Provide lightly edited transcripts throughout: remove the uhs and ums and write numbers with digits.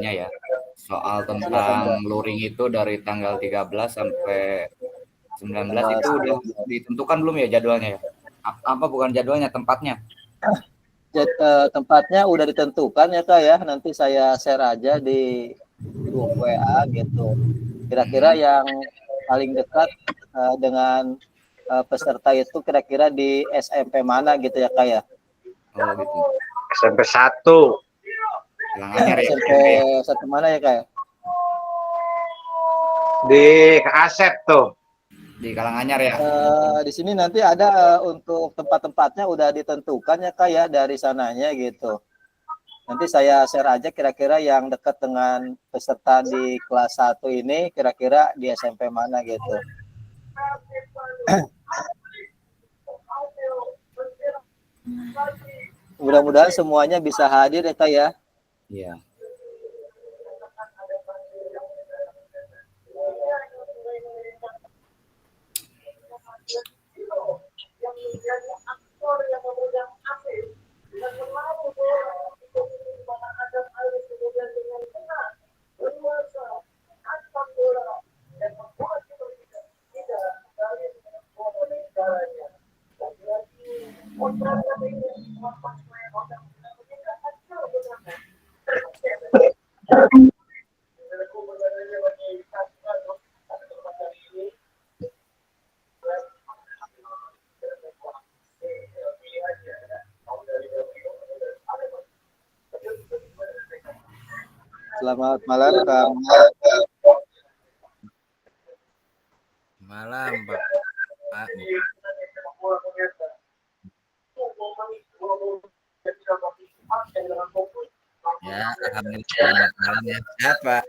ya. Soal Silakan tentang Kak. luring itu dari tanggal 13 sampai 19 Tanggal itu udah 19. ditentukan belum ya jadwalnya ya? Apa bukan jadwalnya, tempatnya? Tempatnya udah ditentukan ya Kak ya. Nanti saya share aja di grup WA gitu. Kira-kira Hmm. yang paling dekat dengan peserta itu kira-kira di SMP mana gitu ya Kak ya. Oh gitu. SMP 1 Karanganyar ya SMP SMP ya. satu mana ya Kak ya? di Asep tuh. Di Karanganyar ya. Di sini nanti ada untuk tempat-tempatnya udah ditentukan ya Kak ya dari sananya gitu. Nanti saya share aja kira-kira yang dekat dengan peserta di kelas 1 ini kira-kira di SMP mana gitu. Mudah-mudahan semuanya bisa hadir ya Kak ya. Iya. Selamat malam Kang. Malam Pak. Ya, alhamdulillah selamat malam ya. Sehat Pak.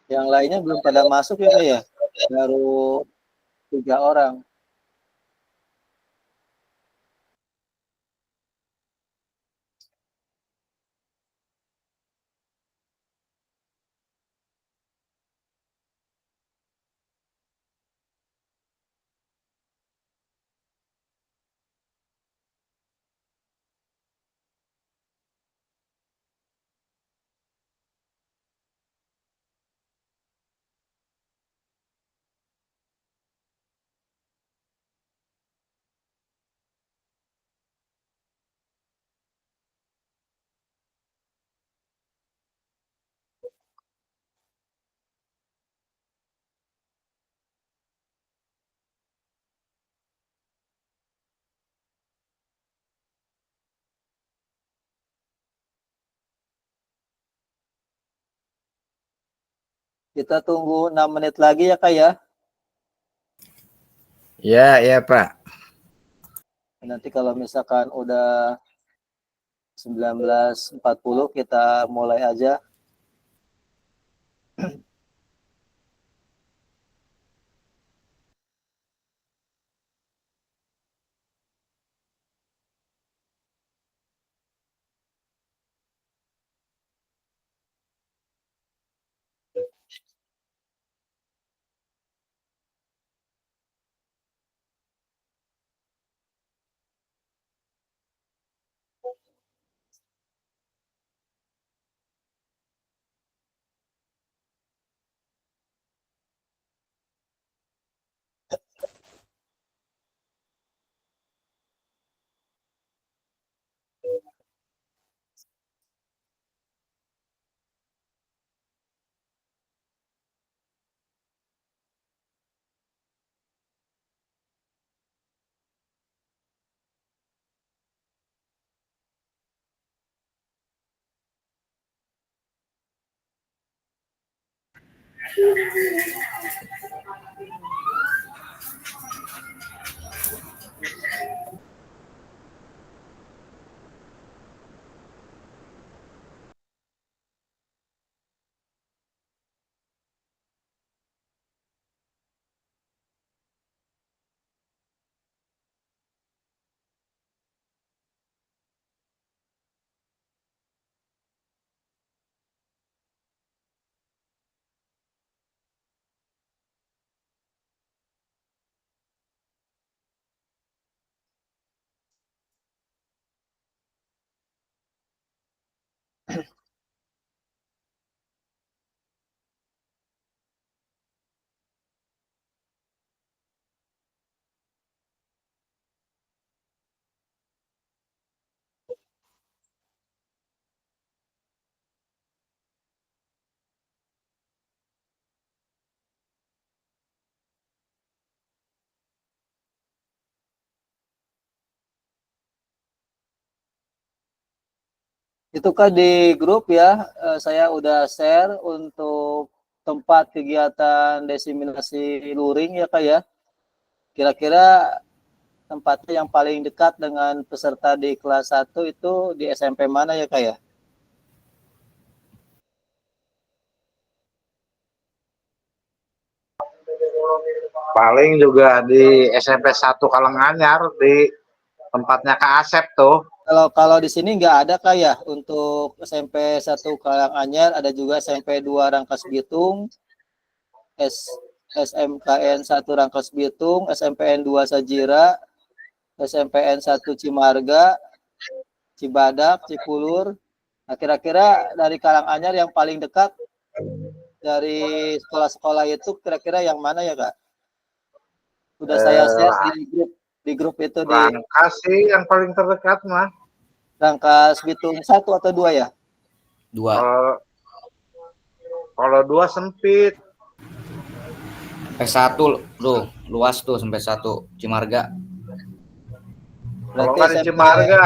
Yang lainnya belum pada masuk ya Kak ya. Baru 3 orang. Kita tunggu 6 menit lagi ya Kak ya. Ya Pak. Nanti kalau misalkan udah 19.40 kita mulai aja. Itu kan di grup ya, saya udah share untuk tempat kegiatan diseminasi luring ya Kak ya. Kira-kira tempatnya yang paling dekat dengan peserta di kelas 1 itu di SMP mana ya Kak ya? Paling juga di SMP 1 Kalanganyar di tempatnya Kak Asep tuh. Kalau kalau di sini nggak ada Kak ya untuk SMP 1 Karanganyar, ada juga SMP 2 Rangkas Bitung, SMKN 1 Rangkas Bitung, SMPN 2 Sajira, SMPN 1 Cimarga, Cibadak, Cipulur. Nah, kira-kira dari Karanganyar yang paling dekat dari sekolah-sekolah itu kira-kira yang mana ya Kak? Sudah saya share di grup itu di Rangkas sih yang paling terdekat mah. Rangkas Bitung 1 atau 2 ya? 2. Kalau 2 sempit. Sampai 1 tuh, luas tuh sampai 1 Cimarga. Kalau Berarti nggak di SMP, Cimarga,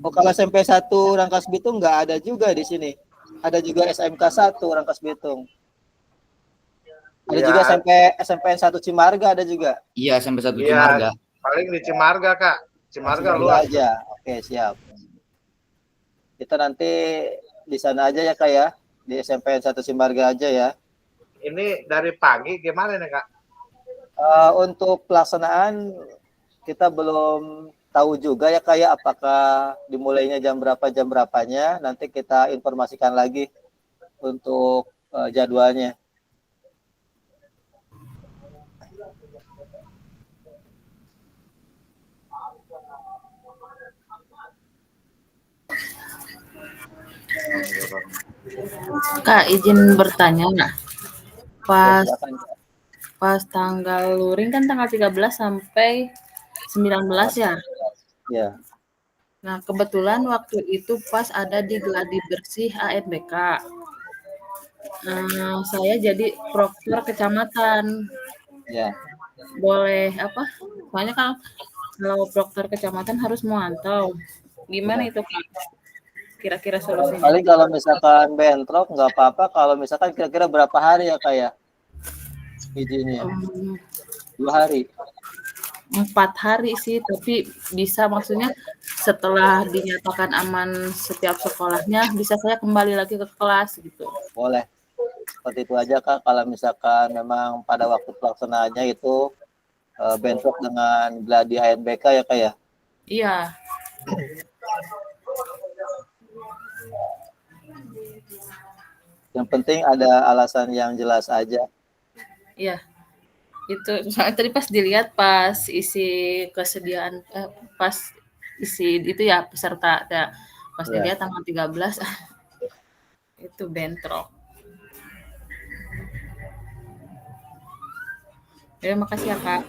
oh kalau SMP 1 Rangkas Bitung nggak ada juga di sini. Ada juga SMK 1 Rangkas Bitung. Ada juga ya, SMPN 1 Cimarga ada juga. Iya, sampai 1 ya Cimarga. paling di Cimarga Kak. Cimarga Cimarga luas. aja. Oke, siap. Kita nanti di sana aja ya Kak ya. Di SMPN 1 Cimarga aja ya. Ini dari pagi gimana nih Kak? Untuk pelaksanaan kita belum tahu juga ya Kak ya, apakah dimulainya jam berapanya. Nanti kita informasikan lagi untuk jadwalnya. Kak, izin bertanya. Nah, Ya, pas silakan. pas tanggal luring kan tanggal 13 sampai 19 ya. Ya, Nah, kebetulan waktu itu pas ada di gladi bersih ANBK. Saya jadi proktor kecamatan. ya. Boleh apa? Soalnya kalau proktor kecamatan harus memantau. Gimana Ya. itu Kak? Kira-kira solusinya? Paling kalau misalkan bentrok nggak apa-apa. Kalau misalkan kira-kira berapa hari ya Kak ya izinnya? Em, 2 hari. 4 hari sih, tapi bisa maksudnya setelah dinyatakan aman setiap sekolahnya, bisa saya kembali lagi ke kelas gitu. Boleh. Seperti itu aja Kak. Kalau misalkan memang pada waktu pelaksanaannya itu bentrok dengan gladi HNBK ya Kak ya. Iya, Yang penting ada alasan yang jelas aja. iya. Itu soalnya tadi pas dilihat pas isi kesediaan pas isi itu ya peserta ya, pas Ya, dilihat tanggal 13 itu bentrok. Ya, makasih ya Kak.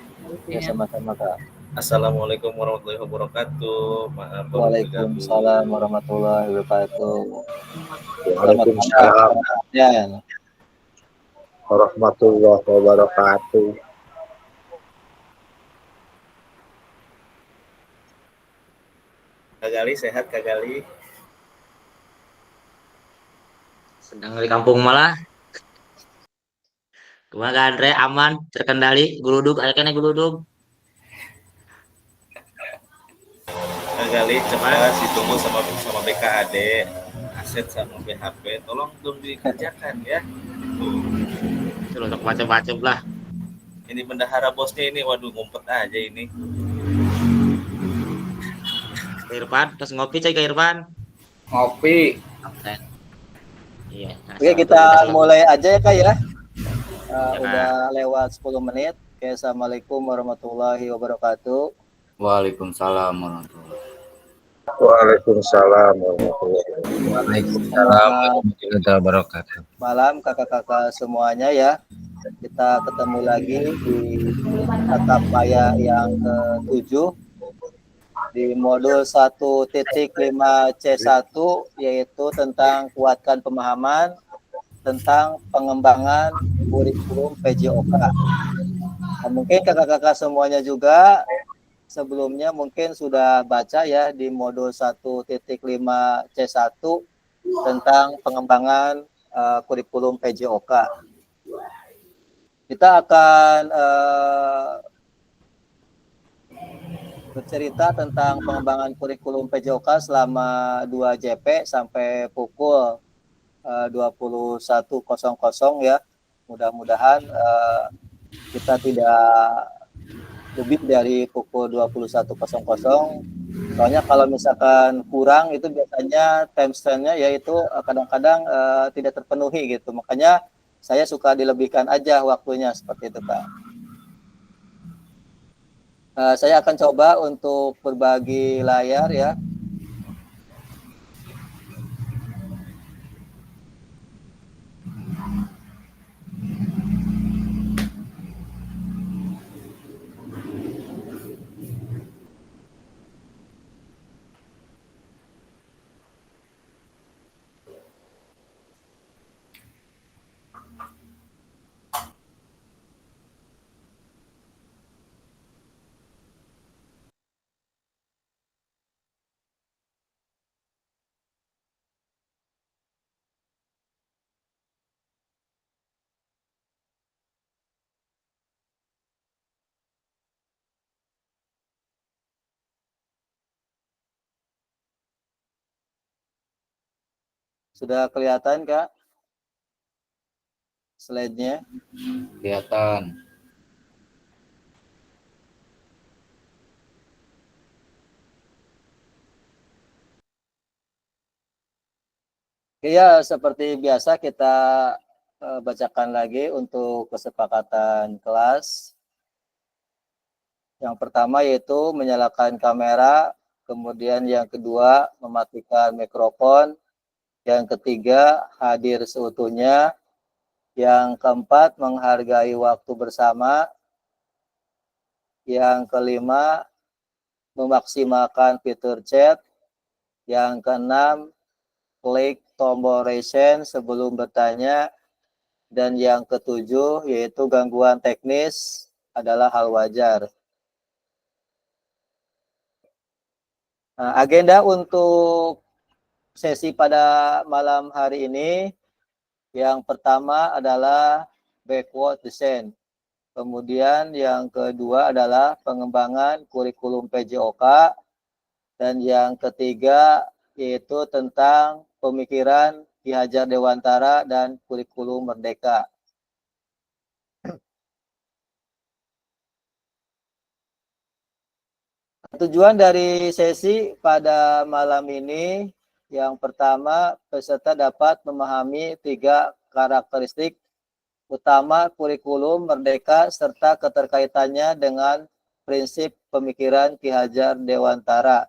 ya Solusinya. sama-sama Kak. Assalamualaikum warahmatullahi wabarakatuh. Maaf baru Waalaikumsalam bergabung. warahmatullahi wabarakatuh. Selamat Waalaikumsalam malam. Ya, warahmatullahi wabarakatuh. Kak Gali sehat Kak Gali? Sedang di kampung malah Kumaha Andre aman, terkendali, guludug, aya kene guludug. Kali cepat ditunggu sama BKAD, aset sama BHP, tolong dong dikerjakan ya. Terus untuk macam-macam lah. Ini bendahara bosnya ini, waduh ngumpet aja ini. Irfan, terus ngopi cai ke Irfan. Ngopi. Absen. Iya. Oke, kita mulai aja ya Kak ya. Udah lewat 10 menit. Oke, Assalamualaikum warahmatullahi wabarakatuh. Waalaikumsalam warahmatullahi. Waalaikumsalam warahmatullahi wabarakatuh. Waalaikumsalam warahmatullahi wabarakatuh. Malam kakak-kakak semuanya ya. Kita ketemu lagi di tatap maya yang ke-7 di modul 1.5C1 yaitu tentang kuatkan pemahaman tentang pengembangan kurikulum PJOK. Nah, mungkin kakak-kakak semuanya juga sebelumnya mungkin sudah baca ya di modul 1.5C1 tentang pengembangan kurikulum PJOK. Kita akan bercerita tentang pengembangan kurikulum PJOK selama 2 JP sampai pukul 21.00 ya. Mudah-mudahan kita tidak lebih dari pukul 21.00. Soalnya kalau misalkan kurang itu biasanya timestamp-nya yaitu kadang-kadang tidak terpenuhi gitu. Makanya saya suka dilebihkan aja waktunya seperti itu Pak. Saya akan coba untuk berbagi layar ya. Sudah kelihatan Kak slide-nya? Kelihatan. Ya, seperti biasa kita bacakan lagi untuk kesepakatan kelas. Yang pertama yaitu menyalakan kamera, kemudian yang kedua mematikan mikrofon, yang ketiga hadir seutuhnya, yang keempat menghargai waktu bersama, yang kelima memaksimalkan fitur chat, yang keenam klik tombol raise hand sebelum bertanya, dan yang ketujuh yaitu gangguan teknis adalah hal wajar. Nah, agenda untuk sesi pada malam hari ini yang pertama adalah backward design. Kemudian yang kedua adalah pengembangan kurikulum PJOK. Dan yang ketiga yaitu tentang pemikiran Ki Hajar Dewantara dan kurikulum Merdeka. Tujuan dari sesi pada malam ini yang pertama peserta dapat memahami 3 karakteristik utama kurikulum Merdeka serta keterkaitannya dengan prinsip pemikiran Ki Hajar Dewantara.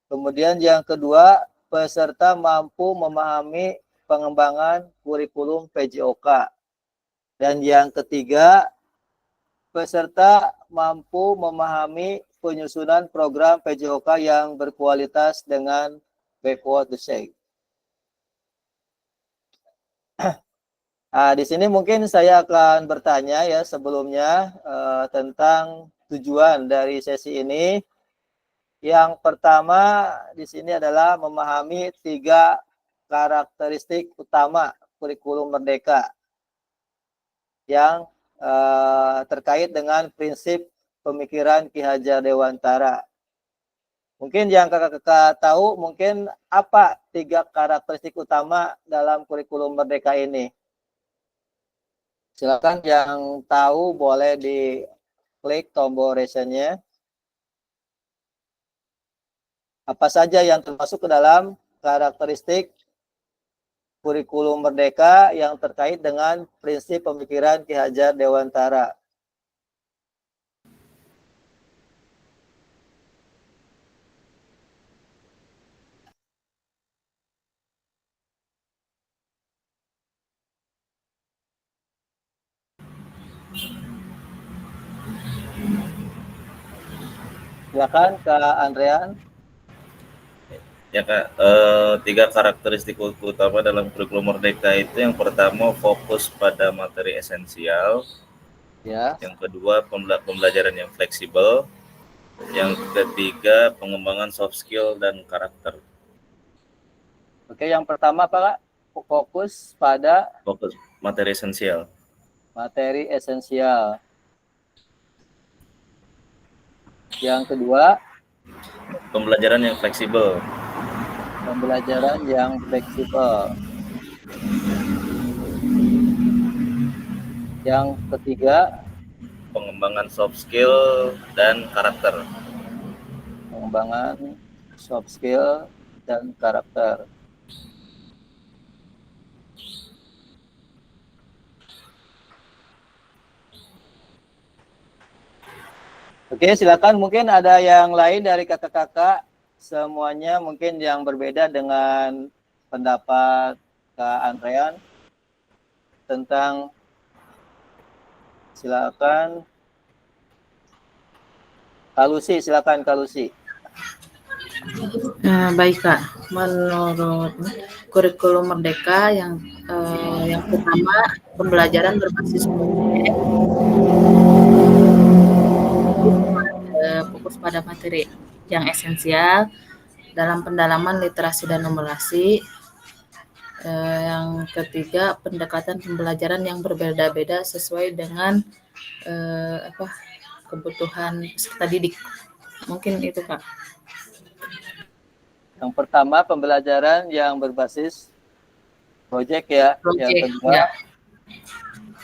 Kemudian yang kedua, peserta mampu memahami pengembangan kurikulum PJOK. Dan yang ketiga, peserta mampu memahami penyusunan program PJOK yang berkualitas dengan backward design. Nah, di sini mungkin saya akan bertanya ya sebelumnya tentang tujuan dari sesi ini. Yang pertama di sini adalah memahami 3 karakteristik utama kurikulum Merdeka. Yang terkait dengan prinsip pemikiran Ki Hajar Dewantara. Mungkin yang kakak-kakak tahu, mungkin apa 3 karakteristik utama dalam kurikulum Merdeka ini? Silakan yang tahu boleh diklik tombol raise-nya. Apa saja yang termasuk ke dalam karakteristik kurikulum Merdeka yang terkait dengan prinsip pemikiran Ki Hajar Dewantara? Silakan Kak Andrean. Ya Kak, 3 karakteristik utama dalam kurikulum Merdeka itu yang pertama fokus pada materi esensial, Ya. yang kedua pembelajaran yang fleksibel, yang ketiga pengembangan soft skill dan karakter. Oke, yang pertama Pak, fokus pada Fokus materi esensial. materi esensial. Yang kedua, Pembelajaran yang fleksibel. pembelajaran yang fleksibel. Yang ketiga, Pengembangan soft skill dan karakter. pengembangan soft skill dan karakter. Oke, silakan. Mungkin ada yang lain dari kakak-kakak. Semuanya mungkin yang berbeda dengan pendapat Kak Andrean tentang, silakan. Kak Lucy, silakan Kak Lucy. Baik Kak, menurut kurikulum Merdeka yang pertama pembelajaran berbasis proyek, fokus pada materi yang esensial dalam pendalaman literasi dan numerasi. Yang ketiga pendekatan pembelajaran yang berbeda-beda sesuai dengan kebutuhan peserta didik. Mungkin itu Kak. Yang pertama pembelajaran yang berbasis proyek ya. Yang Proyek, kedua ya.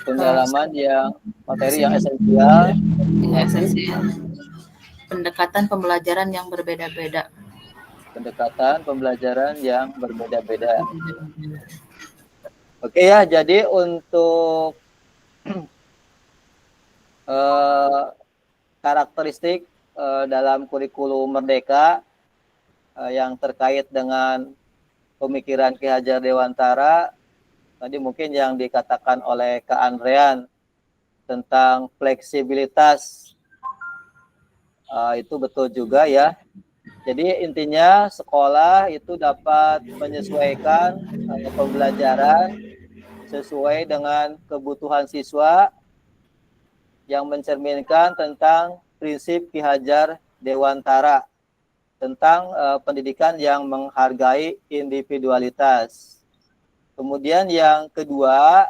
pendalaman yang materi yang esensial. Esensial. Pendekatan pembelajaran yang berbeda-beda. Pendekatan pembelajaran yang berbeda-beda. Oke ya, jadi untuk karakteristik dalam kurikulum Merdeka yang terkait dengan pemikiran Ki Hajar Dewantara, tadi mungkin yang dikatakan oleh Kak Andrean tentang fleksibilitas, itu betul juga ya. Jadi intinya sekolah itu dapat menyesuaikan pembelajaran sesuai dengan kebutuhan siswa yang mencerminkan tentang prinsip Ki Hajar Dewantara tentang pendidikan yang menghargai individualitas. Kemudian yang kedua,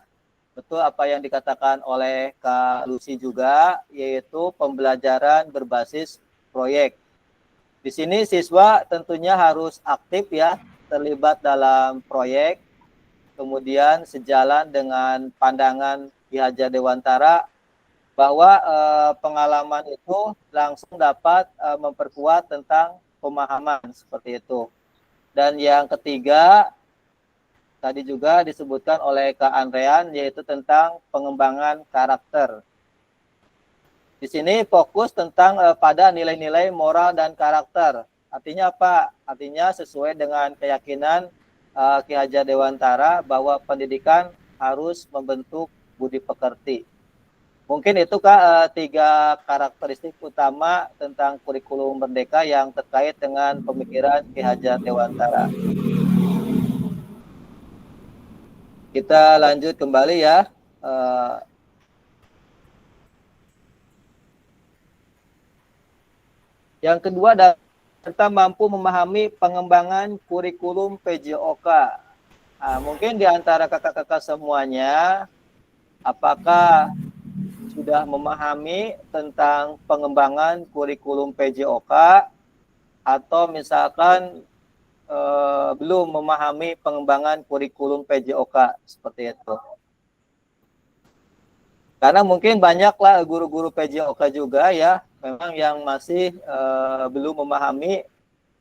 betul apa yang dikatakan oleh Kak Lucy juga, yaitu pembelajaran berbasis proyek. Di sini siswa tentunya harus aktif ya, terlibat dalam proyek, kemudian sejalan dengan pandangan Ki Hajar Dewantara bahwa pengalaman itu langsung dapat memperkuat tentang pemahaman seperti itu. Dan yang ketiga, tadi juga disebutkan oleh Kak Andrean, yaitu tentang pengembangan karakter. Di sini fokus tentang pada nilai-nilai moral dan karakter. Artinya apa? Artinya sesuai dengan keyakinan Ki Hajar Dewantara bahwa pendidikan harus membentuk budi pekerti. Mungkin itu Kak 3 karakteristik utama tentang kurikulum Merdeka yang terkait dengan pemikiran Ki Hajar Dewantara. Kita lanjut kembali ya. Yang kedua, serta mampu memahami pengembangan kurikulum PJOK. Mungkin di antara kakak-kakak semuanya, apakah sudah memahami tentang pengembangan kurikulum PJOK atau misalkan belum memahami pengembangan kurikulum PJOK seperti itu. Karena mungkin banyaklah guru-guru PJOK juga ya, memang yang masih belum memahami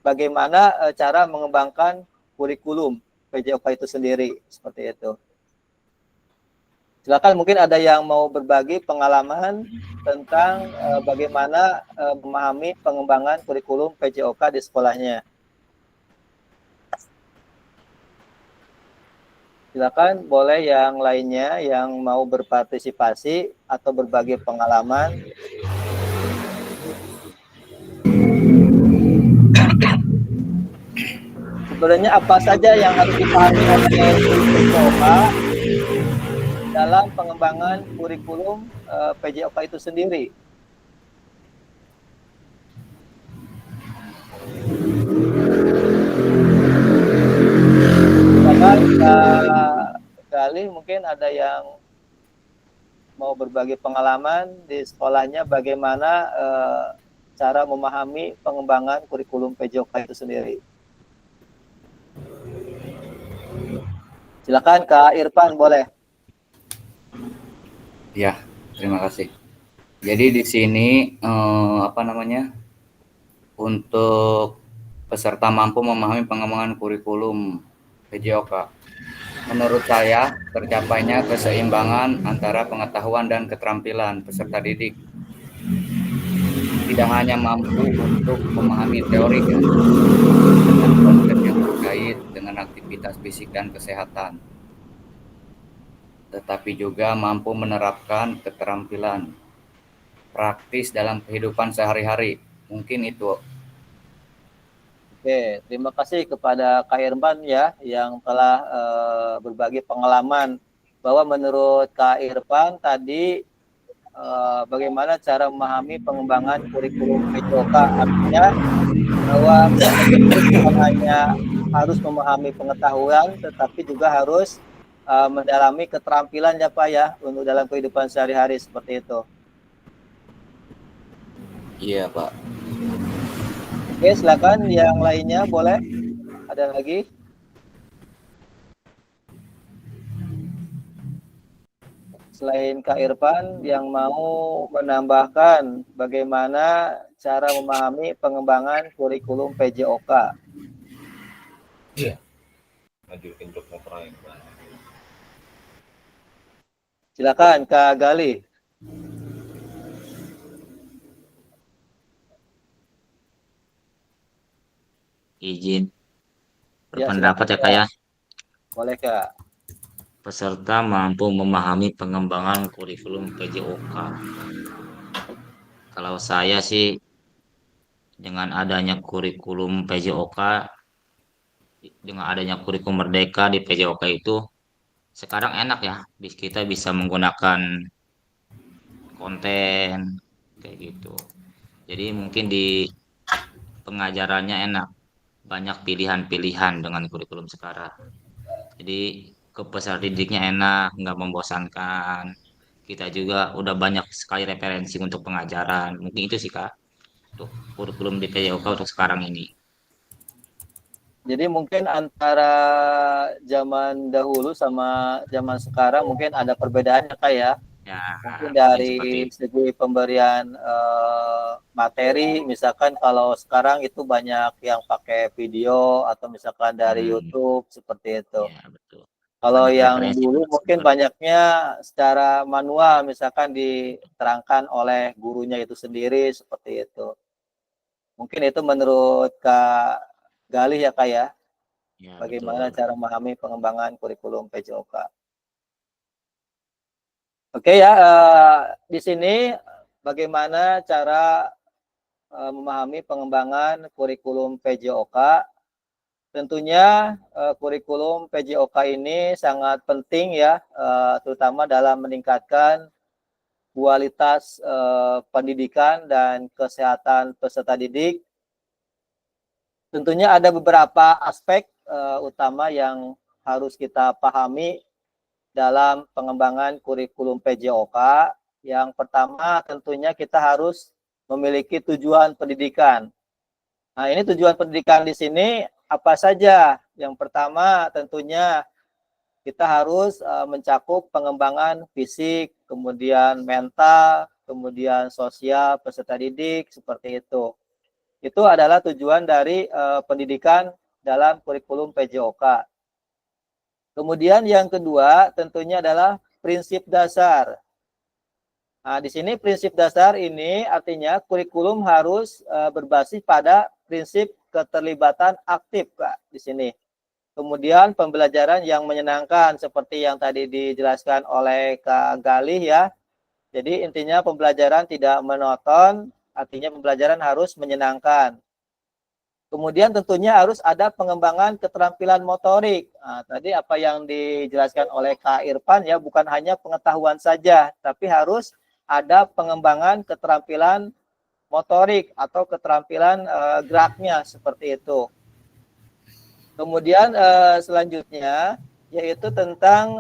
bagaimana cara mengembangkan kurikulum PJOK itu sendiri, seperti itu. Silakan mungkin ada yang mau berbagi pengalaman tentang bagaimana memahami pengembangan kurikulum PJOK di sekolahnya. Silakan, boleh yang lainnya yang mau berpartisipasi atau berbagi pengalaman. Sebenarnya apa saja yang harus dipahami oleh PJOK dalam pengembangan kurikulum PJOK itu sendiri? Kali mungkin ada yang mau berbagi pengalaman di sekolahnya bagaimana cara memahami pengembangan kurikulum PJOK itu sendiri. Silakan Kak Irfan, boleh. Ya, terima kasih. Jadi di sini untuk peserta mampu memahami pengembangan kurikulum PJOK. Menurut saya, tercapainya keseimbangan antara pengetahuan dan keterampilan peserta didik. Tidak hanya mampu untuk memahami teori dan konsep yang terkait dengan aktivitas fisik dan kesehatan, tetapi juga mampu menerapkan keterampilan praktis dalam kehidupan sehari-hari. Mungkin itu. Oke, terima kasih kepada Kak Irfan ya yang telah berbagi pengalaman bahwa menurut Kak Irfan tadi bagaimana cara memahami pengembangan kurikulum PJOK, artinya bahwa bukan hanya harus memahami pengetahuan tetapi juga harus mendalami keterampilan ya Pak ya untuk dalam kehidupan sehari-hari seperti itu. Iya Pak. Oke, silakan yang lainnya boleh. Ada lagi? Selain Kak Irfan yang mau menambahkan bagaimana cara memahami pengembangan kurikulum PJOK. Iya. Lanjutin untuk lain. Silakan Kak Gali. Izin Ya, berpendapat ya silakan, Kak ya. Boleh Kak. Peserta mampu memahami pengembangan kurikulum PJOK. Kalau saya sih dengan adanya kurikulum PJOK, dengan adanya kurikulum merdeka di PJOK itu sekarang enak ya, kita bisa menggunakan konten kayak gitu. Jadi mungkin di pengajarannya enak, banyak pilihan-pilihan dengan kurikulum sekarang. Jadi ke peserta didiknya enak, nggak membosankan. Kita juga udah banyak sekali referensi untuk pengajaran. Mungkin itu sih Kak, untuk kurikulum di PJOK untuk sekarang ini. Jadi mungkin antara zaman dahulu sama zaman sekarang mungkin ada perbedaannya Kak ya. Ya, Mungkin mungkin dari seperti itu. segi pemberian materi, misalkan kalau sekarang itu banyak yang pakai video atau misalkan dari YouTube seperti itu. Ya, betul. Kalau Banyak yang referensi dulu untuk mungkin sumber. banyaknya secara manual, misalkan diterangkan oleh gurunya itu sendiri seperti itu. Mungkin itu menurut Kak Galih ya Kak ya, Ya, bagaimana betul. cara memahami pengembangan kurikulum PJOK. Oke ya, di sini bagaimana cara memahami pengembangan kurikulum PJOK. Tentunya kurikulum PJOK ini sangat penting ya, terutama dalam meningkatkan kualitas pendidikan dan kesehatan peserta didik. Tentunya ada beberapa aspek utama yang harus kita pahami dalam pengembangan kurikulum PJOK. Yang pertama tentunya kita harus memiliki tujuan pendidikan. Nah, ini tujuan pendidikan di sini apa saja? Yang pertama tentunya kita harus mencakup pengembangan fisik, kemudian mental, kemudian sosial peserta didik seperti itu. Itu adalah tujuan dari pendidikan dalam kurikulum PJOK. Kemudian yang kedua tentunya adalah prinsip dasar. Nah, di sini prinsip dasar ini artinya kurikulum harus berbasis pada prinsip keterlibatan aktif, Kak, di sini. Kemudian pembelajaran yang menyenangkan seperti yang tadi dijelaskan oleh Kak Galih ya. Jadi intinya pembelajaran tidak monoton, artinya pembelajaran harus menyenangkan. Kemudian tentunya harus ada pengembangan keterampilan motorik. Nah, tadi apa yang dijelaskan oleh Kak Irfan ya, bukan hanya pengetahuan saja, tapi harus ada pengembangan keterampilan motorik atau keterampilan geraknya seperti itu. Kemudian selanjutnya yaitu tentang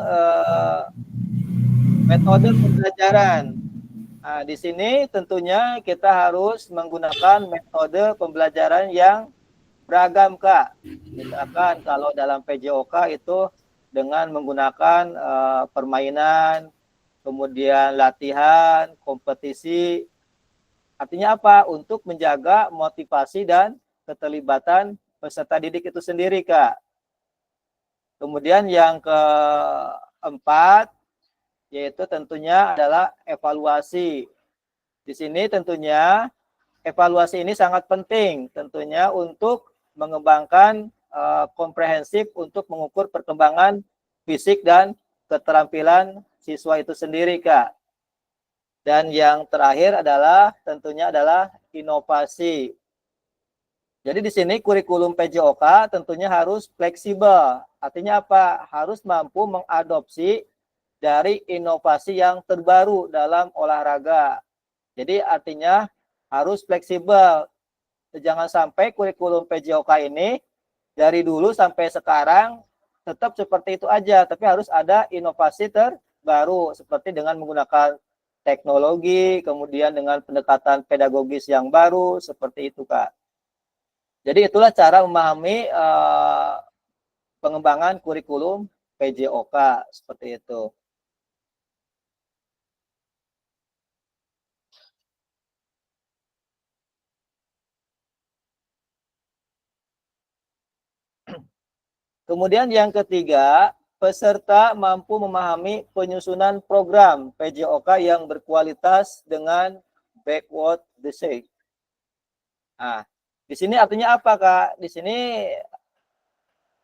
metode pembelajaran. Nah, di sini tentunya kita harus menggunakan metode pembelajaran yang beragam, Kak. Misalkan kalau dalam PJOK itu dengan menggunakan permainan, kemudian latihan, kompetisi. Artinya apa? Untuk menjaga motivasi dan keterlibatan peserta didik itu sendiri, Kak. Kemudian yang keempat, yaitu tentunya adalah evaluasi. Di sini tentunya evaluasi ini sangat penting, tentunya untuk mengembangkan komprehensif untuk mengukur perkembangan fisik dan keterampilan siswa itu sendiri, Kak. Dan yang terakhir adalah tentunya adalah inovasi. Jadi di sini kurikulum PJOK tentunya harus fleksibel. Artinya apa? Harus mampu mengadopsi dari inovasi yang terbaru dalam olahraga. Jadi artinya harus fleksibel. Jangan sampai kurikulum PJOK ini dari dulu sampai sekarang tetap seperti itu aja, tapi harus ada inovasi terbaru seperti dengan menggunakan teknologi, kemudian dengan pendekatan pedagogis yang baru seperti itu, Kak. Jadi itulah cara memahami pengembangan kurikulum PJOK seperti itu. Kemudian yang ketiga, peserta mampu memahami penyusunan program PJOK yang berkualitas dengan backward design. Nah, di sini artinya apa, Kak? Di sini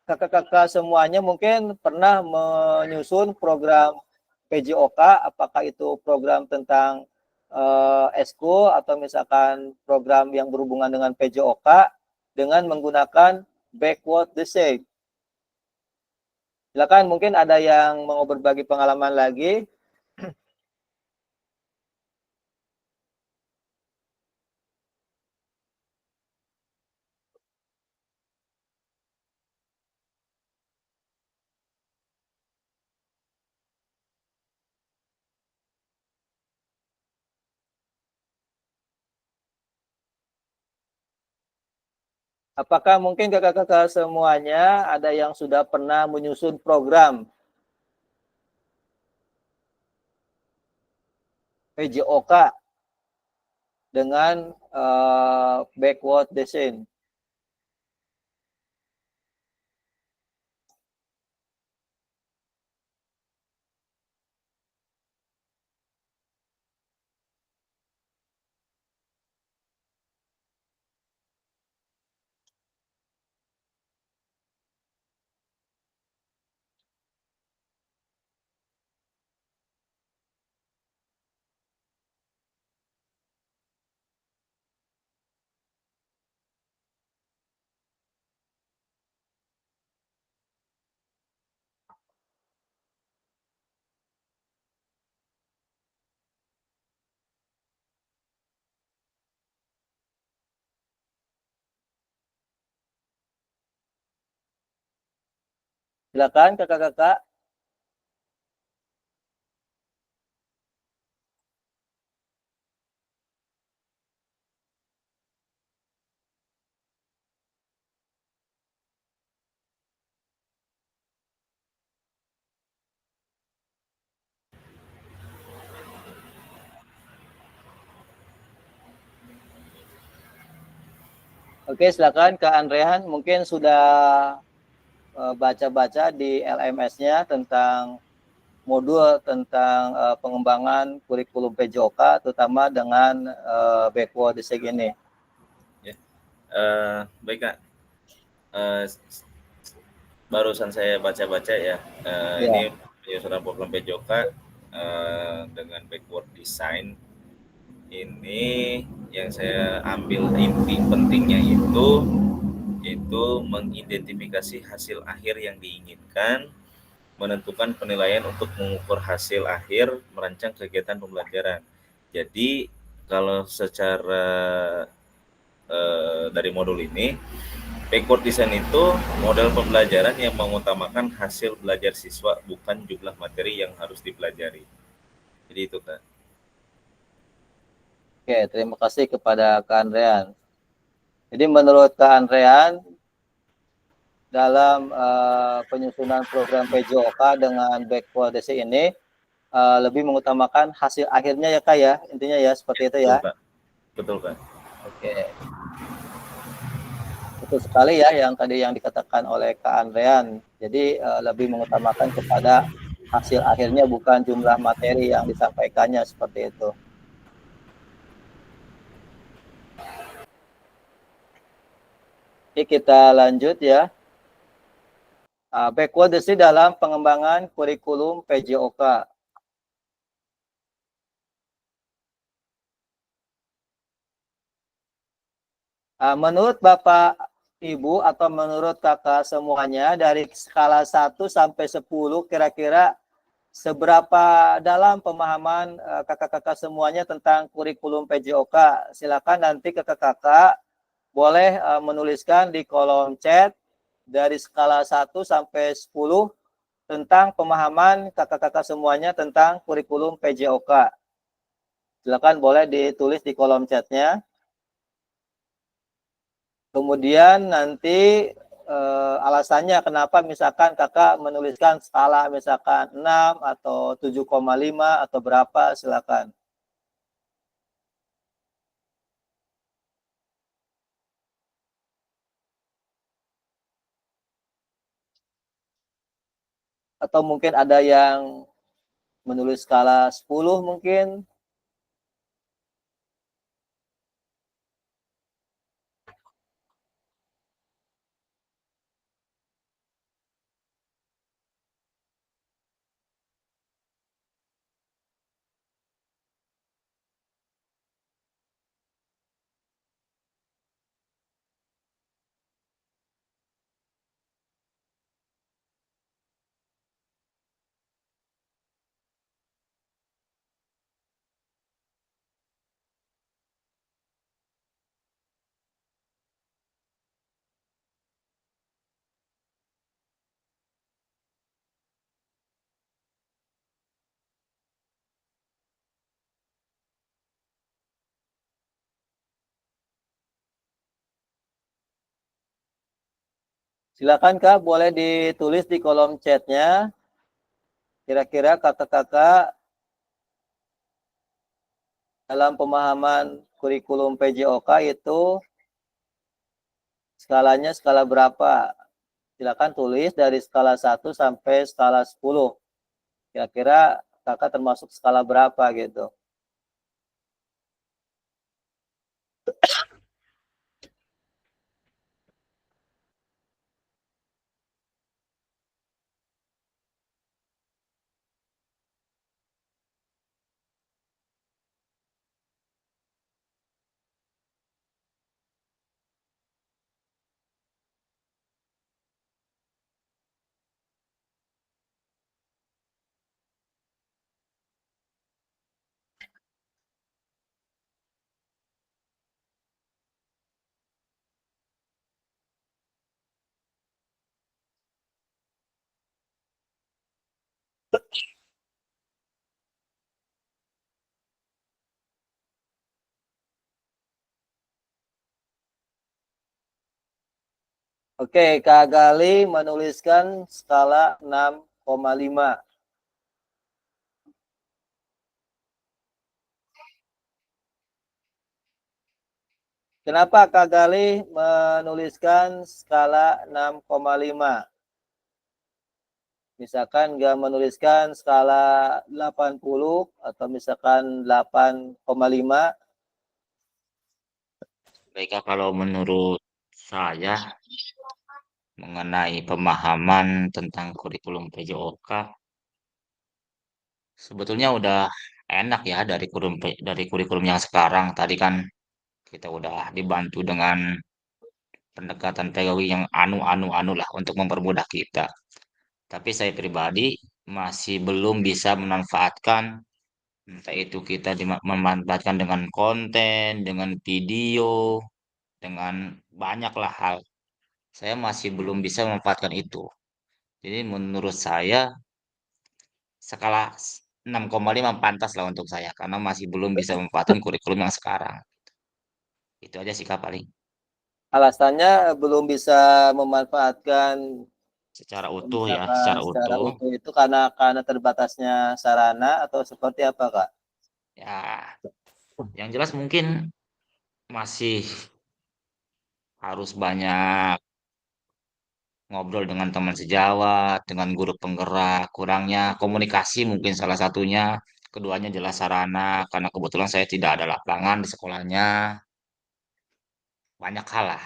kakak-kakak semuanya mungkin pernah menyusun program PJOK, apakah itu program tentang ESKO atau misalkan program yang berhubungan dengan PJOK dengan menggunakan backward design. Silakan, mungkin ada yang mau berbagi pengalaman lagi. Apakah mungkin kakak-kakak semuanya ada yang sudah pernah menyusun program PJOK dengan backward design? Silakan kakak-kakak. Oke, silakan Kak Andrean, mungkin sudah baca-baca di LMS-nya tentang modul tentang pengembangan kurikulum PJOK, terutama dengan backward design ini. Baik Kak, barusan saya baca-baca ya. Ya. Ini penyusunan program PJOK dengan backward design. Ini yang saya ambil inti pentingnya itu mengidentifikasi hasil akhir yang diinginkan, menentukan penilaian untuk mengukur hasil akhir, merancang kegiatan pembelajaran. Jadi kalau secara dari modul ini, backward design itu model pembelajaran yang mengutamakan hasil belajar siswa, bukan jumlah materi yang harus dipelajari. Jadi itu Kak. Oke, terima kasih kepada Kak Andrean. Jadi menurut Kak Andrean, dalam penyusunan program PJOK dengan backward design ini lebih mengutamakan hasil akhirnya ya Kak ya, intinya ya seperti itu ya. Betul Kak. Betul Kak. Oke. Betul sekali ya yang tadi yang dikatakan oleh Kak Andrean. Jadi lebih mengutamakan kepada hasil akhirnya bukan jumlah materi yang disampaikannya seperti itu. Oke, kita lanjut ya. Backward design dalam pengembangan kurikulum PJOK. Menurut Bapak Ibu atau menurut kakak semuanya dari skala 1 sampai 10 kira-kira seberapa dalam pemahaman kakak-kakak semuanya tentang kurikulum PJOK? Silakan nanti kakak-kakak boleh menuliskan di kolom chat dari skala 1 sampai 10 tentang pemahaman kakak-kakak semuanya tentang kurikulum PJOK. Silakan boleh ditulis di kolom chatnya. Kemudian nanti alasannya kenapa misalkan kakak menuliskan skala misalkan 6 atau 7,5 atau berapa, silakan. Atau mungkin ada yang menulis skala 10 mungkin. Silakan Kak, boleh ditulis di kolom chatnya. Kira-kira kakak-kakak dalam pemahaman kurikulum PJOK itu skalanya skala berapa? Silakan tulis dari skala 1 sampai skala 10. Kira-kira kakak termasuk skala berapa gitu. Oke, Kak Gali menuliskan skala 6,5. Kenapa Kak Galih menuliskan skala 6,5? Misalkan nggak menuliskan skala 80 atau misalkan 8,5. Baik, Kak, kalau menurut saya mengenai pemahaman tentang kurikulum PJOK sebetulnya udah enak ya dari kurikulum yang sekarang. Tadi kan kita udah dibantu dengan pendekatan pedagogik yang anu lah untuk mempermudah kita. Tapi saya pribadi masih belum bisa memanfaatkan, entah itu kita memanfaatkan dengan konten, dengan video, dengan banyaklah hal. Saya masih belum bisa memanfaatkan itu. Jadi menurut saya skala 6,5 pantas lah untuk saya karena masih belum bisa memanfaatkan kurikulum yang sekarang. Itu aja sih Kak paling. Alasannya belum bisa memanfaatkan Secara utuh ya, misalkan secara secara utuh. utuh itu karena terbatasnya sarana atau seperti apa, Kak? Ya, yang jelas mungkin masih harus banyak ngobrol dengan teman sejawat, dengan guru penggerak, kurangnya komunikasi mungkin salah satunya. Keduanya jelas sarana, karena kebetulan saya tidak ada lapangan di sekolahnya. Banyak hal lah.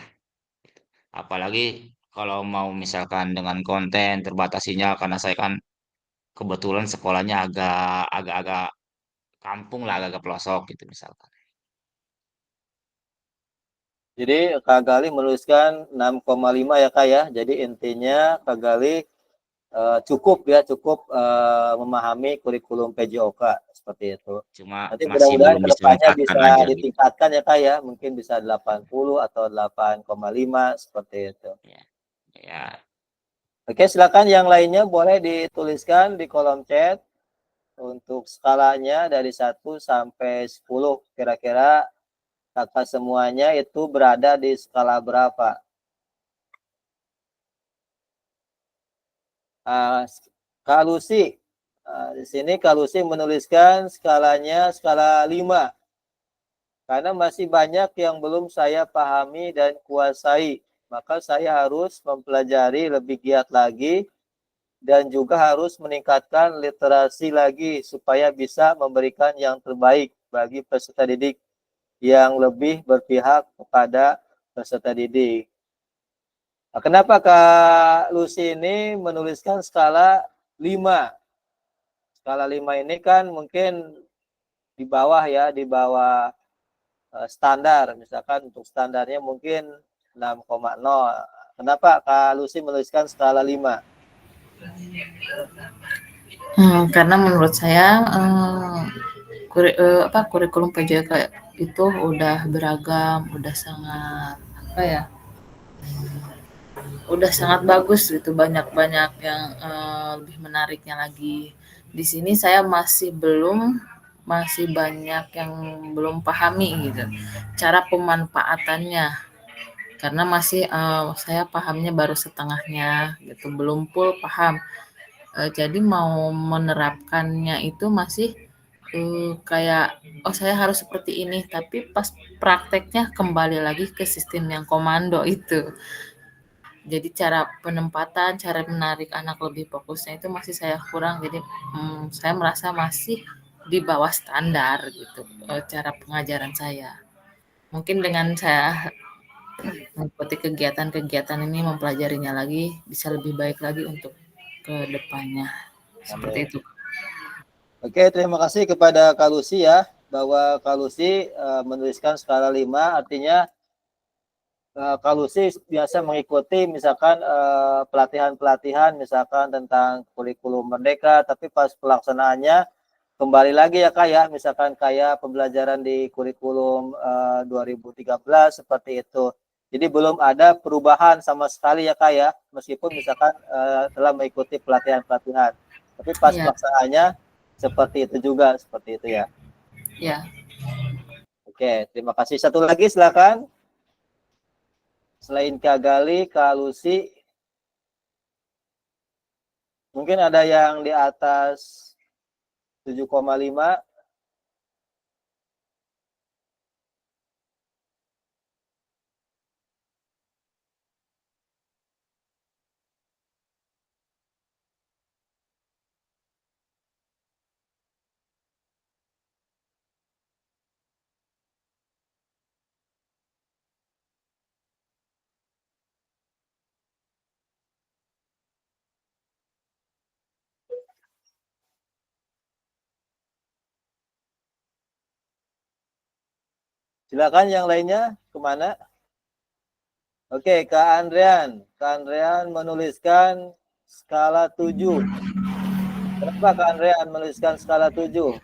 Apalagi kalau mau misalkan dengan konten terbatasinya, karena saya kan kebetulan sekolahnya agak-agak kampung lah, agak pelosok gitu misalkan. Jadi Kak Galih menuliskan 6,5 ya, Kak ya. Jadi intinya Kak Galih cukup memahami kurikulum PJOK seperti itu. Cuma Nanti masih mudah-mudahan belum bisa kedepannya memanfaatkan bisa aja gitu. ditingkatkan ya, Kak ya. Mungkin bisa 80 atau 8,5 seperti itu. Ya, ya. Oke, silakan yang lainnya boleh dituliskan di kolom chat untuk skalanya dari 1 sampai 10. Kira-kira kakak semuanya itu berada di skala berapa? Kak Lucy, di sini Kak Lucy menuliskan skalanya skala 5. Karena masih banyak yang belum saya pahami dan kuasai, maka saya harus mempelajari lebih giat lagi dan juga harus meningkatkan literasi lagi supaya bisa memberikan yang terbaik bagi peserta didik yang lebih berpihak kepada peserta didik. Nah, kenapa Kak Lucy ini menuliskan skala 5? Skala 5 ini kan mungkin di bawah ya, di bawah standar. Misalkan untuk standarnya mungkin 6,0. Kenapa Kak Lucy menuliskan skala 5? Karena menurut saya kurikulum PJK itu udah beragam, udah sangat apa ya, udah sangat bagus gitu, banyak-banyak yang lebih menariknya lagi. Di sini saya masih banyak yang belum pahami gitu, cara pemanfaatannya. Karena masih saya pahamnya baru setengahnya gitu, belum full paham. Jadi mau menerapkannya itu masih kayak oh saya harus seperti ini, tapi pas prakteknya kembali lagi ke sistem yang komando itu. Jadi cara penempatan, cara menarik anak lebih fokusnya itu masih saya kurang. Jadi saya merasa masih di bawah standar gitu cara pengajaran saya. Mungkin dengan saya mengikuti kegiatan-kegiatan ini, mempelajarinya lagi, bisa lebih baik lagi untuk ke depannya. Seperti Amin. itu. Oke, terima kasih kepada Kak Lucy ya, bahwa Kak Lucy menuliskan skala 5, artinya Kak Lucy biasa mengikuti misalkan pelatihan-pelatihan misalkan tentang kurikulum merdeka, tapi pas pelaksanaannya kembali lagi ya Kak ya, misalkan kayak pembelajaran di kurikulum 2013 seperti itu. Jadi belum ada perubahan sama sekali ya Kak ya, meskipun misalkan telah mengikuti pelatihan-pelatihan. Tapi pas Iya, pelaksanaannya seperti itu juga, seperti itu ya. ya. Oke, terima kasih. Satu lagi silakan. Selain Kak Gali, Kak Lucy, mungkin ada yang di atas 7,5. Silakan yang lainnya kemana? Oke, Kak Andrean. Kak Andrean menuliskan skala 7. Kenapa Kak Andrean menuliskan skala 7?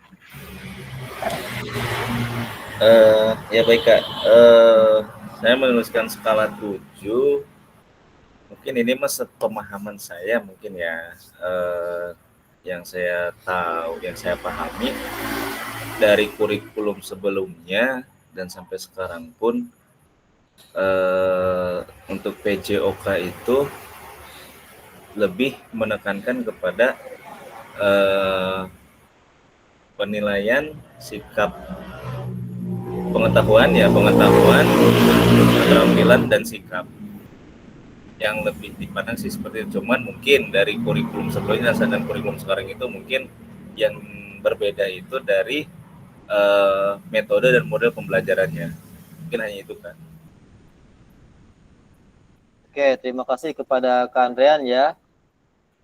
Ya baik Kak, saya menuliskan skala 7. Mungkin ini mas pemahaman saya mungkin ya, yang saya tahu, yang saya pahami dari kurikulum sebelumnya dan sampai sekarang pun, untuk PJOK itu lebih menekankan kepada penilaian sikap pengetahuan, keterampilan dan sikap yang lebih dipandang sih seperti itu. Cuman mungkin dari kurikulum sebelumnya dan kurikulum sekarang itu mungkin yang berbeda itu dari metode dan model pembelajarannya. Mungkin hanya itu kan. Oke, terima kasih kepada Kak Andrean ya.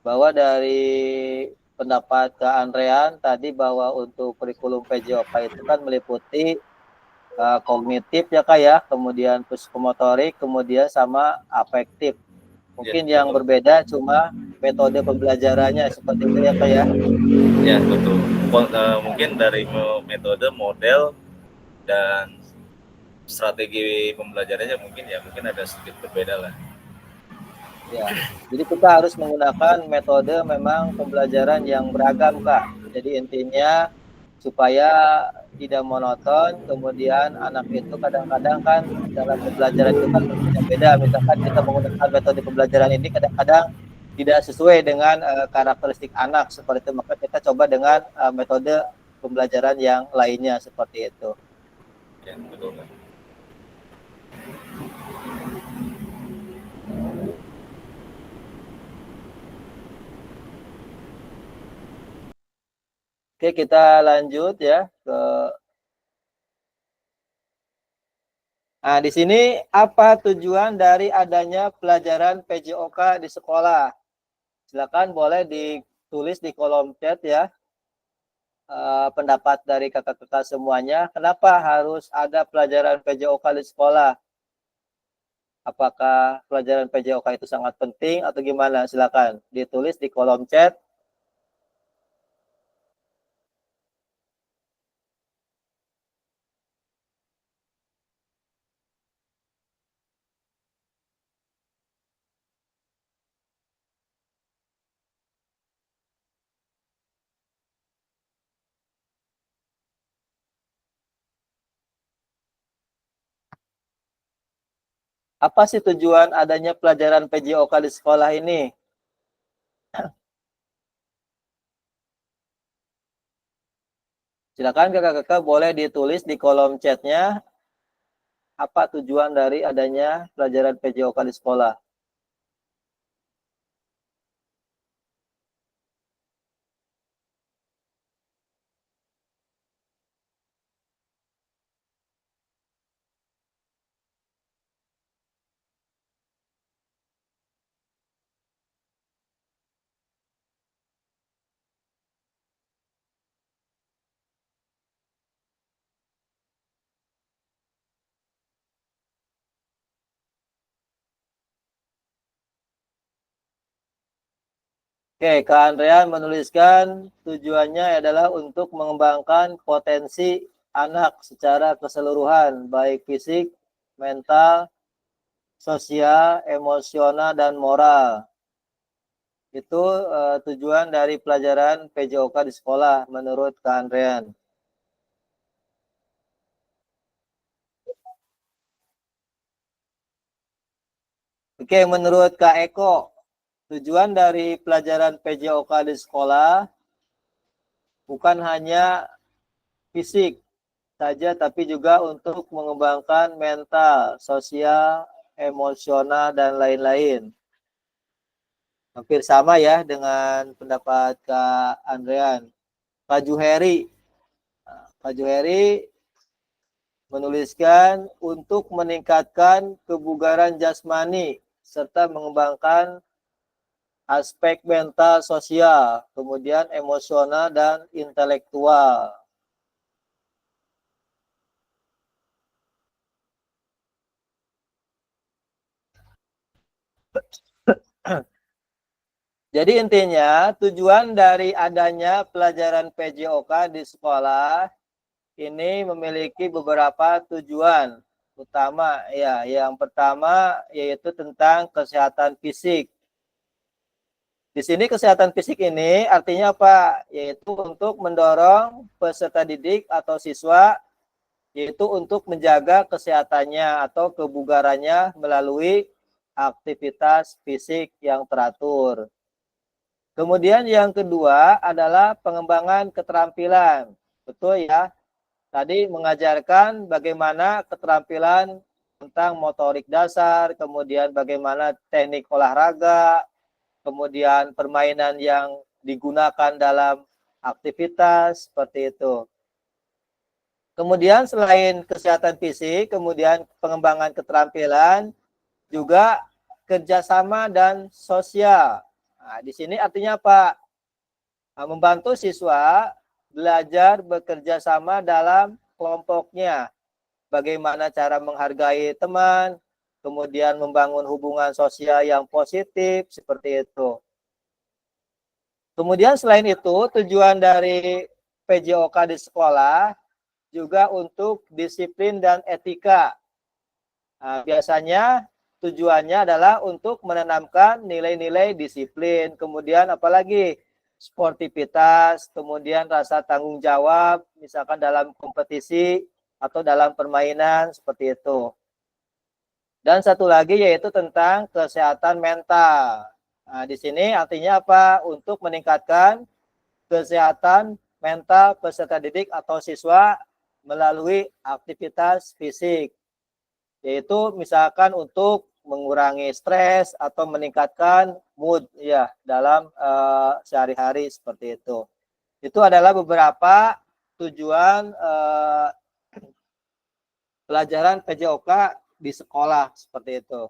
Bahwa dari pendapat Kak Andrean tadi bahwa untuk kurikulum PJOK itu kan meliputi kognitif ya Kak ya, kemudian psikomotorik, kemudian sama afektif. Mungkin Ya, yang betul. berbeda cuma metode pembelajarannya seperti itu ya Kak ya. Ya betul. Mungkin dari metode, model dan strategi pembelajarannya mungkin ada sedikit berbeda lah. Ya, jadi kita harus menggunakan metode memang pembelajaran yang beragam Kak. Jadi intinya supaya tidak monoton, kemudian anak itu kadang-kadang kan dalam pembelajaran itu kan berbeda-beda. Misalkan kita menggunakan metode pembelajaran ini kadang-kadang tidak sesuai dengan karakteristik anak seperti itu, maka kita coba dengan metode pembelajaran yang lainnya seperti itu. Ya betul kan. Oke, kita lanjut ya ke Nah, di sini apa tujuan dari adanya pelajaran PJOK di sekolah? Silakan boleh ditulis di kolom chat ya. Pendapat dari kakak-kakak semuanya. Kenapa harus ada pelajaran PJOK di sekolah? Apakah pelajaran PJOK itu sangat penting atau gimana? Silakan ditulis di kolom chat. Apa sih tujuan adanya pelajaran PJOK di sekolah ini? Silakan kakak-kakak boleh ditulis di kolom chatnya apa tujuan dari adanya pelajaran PJOK di sekolah. Oke, Kak Andrean menuliskan tujuannya adalah untuk mengembangkan potensi anak secara keseluruhan, baik fisik, mental, sosial, emosional, dan moral. Itu tujuan dari pelajaran PJOK di sekolah menurut Kak Andrean. Oke, menurut Kak Eko, tujuan dari pelajaran PJOK di sekolah bukan hanya fisik saja, tapi juga untuk mengembangkan mental, sosial, emosional, dan lain-lain. Hampir sama ya dengan pendapat Kak Andrean. Kak Juheri. Kak Juheri menuliskan untuk meningkatkan kebugaran jasmani serta mengembangkan aspek mental, sosial, kemudian emosional dan intelektual. Jadi intinya tujuan dari adanya pelajaran PJOK di sekolah ini memiliki beberapa tujuan utama ya. Yang pertama yaitu tentang kesehatan fisik. Di sini kesehatan fisik ini artinya apa? Yaitu untuk mendorong peserta didik atau siswa yaitu untuk menjaga kesehatannya atau kebugarannya melalui aktivitas fisik yang teratur. Kemudian yang kedua adalah pengembangan keterampilan. Betul ya? Tadi mengajarkan bagaimana keterampilan tentang motorik dasar, kemudian bagaimana teknik olahraga, kemudian permainan yang digunakan dalam aktivitas seperti itu. Kemudian selain kesehatan fisik, kemudian pengembangan keterampilan, juga kerjasama dan sosial. Nah, di sini artinya apa? Nah, membantu siswa belajar bekerja sama dalam kelompoknya. Bagaimana cara menghargai teman, kemudian membangun hubungan sosial yang positif, seperti itu. Kemudian selain itu, tujuan dari PJOK di sekolah juga untuk disiplin dan etika. Nah, biasanya tujuannya adalah untuk menanamkan nilai-nilai disiplin, kemudian apalagi sportivitas, kemudian rasa tanggung jawab, misalkan dalam kompetisi atau dalam permainan seperti itu. Dan satu lagi yaitu tentang kesehatan mental. Nah, di sini artinya apa? Untuk meningkatkan kesehatan mental peserta didik atau siswa melalui aktivitas fisik, yaitu misalkan untuk mengurangi stres atau meningkatkan mood ya dalam sehari-hari seperti itu. Itu adalah beberapa tujuan pelajaran PJOK di sekolah seperti itu.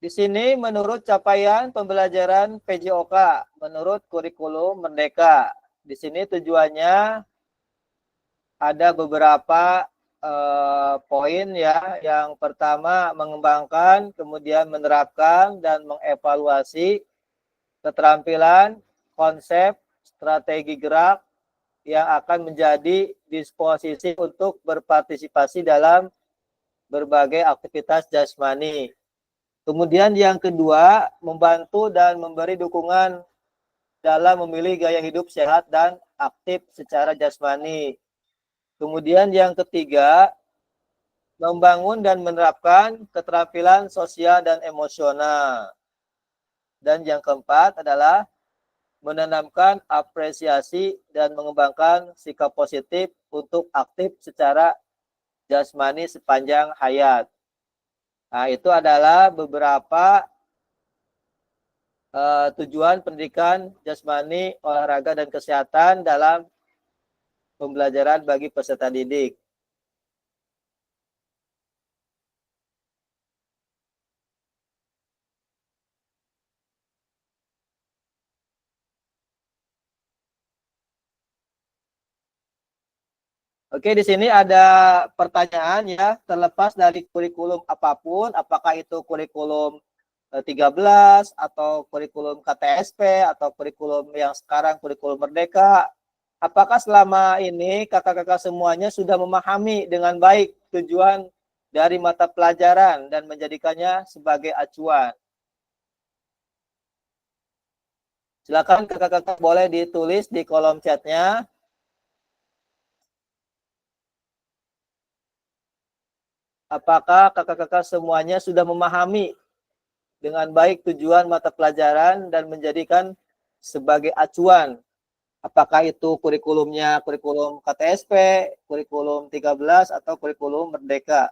Di sini menurut capaian pembelajaran PJOK, menurut kurikulum Merdeka. Di sini tujuannya ada beberapa poin ya. Yang pertama mengembangkan, kemudian menerapkan dan mengevaluasi keterampilan, konsep, strategi gerak yang akan menjadi disposisi untuk berpartisipasi dalam berbagai aktivitas jasmani. Kemudian yang kedua, membantu dan memberi dukungan dalam memilih gaya hidup sehat dan aktif secara jasmani. Kemudian yang ketiga, membangun dan menerapkan keterampilan sosial dan emosional. Dan yang keempat adalah menanamkan apresiasi dan mengembangkan sikap positif untuk aktif secara jasmani sepanjang hayat. Nah, itu adalah beberapa tujuan pendidikan jasmani, olahraga, dan kesehatan dalam pembelajaran bagi peserta didik. Oke, di sini ada pertanyaan ya, terlepas dari kurikulum apapun, apakah itu kurikulum 13 atau kurikulum KTSP atau kurikulum yang sekarang kurikulum Merdeka, apakah selama ini kakak-kakak semuanya sudah memahami dengan baik tujuan dari mata pelajaran dan menjadikannya sebagai acuan? Silakan kakak-kakak boleh ditulis di kolom chatnya. Apakah kakak-kakak semuanya sudah memahami dengan baik tujuan mata pelajaran dan menjadikan sebagai acuan? Apakah itu kurikulumnya kurikulum KTSP, kurikulum 13, atau kurikulum Merdeka?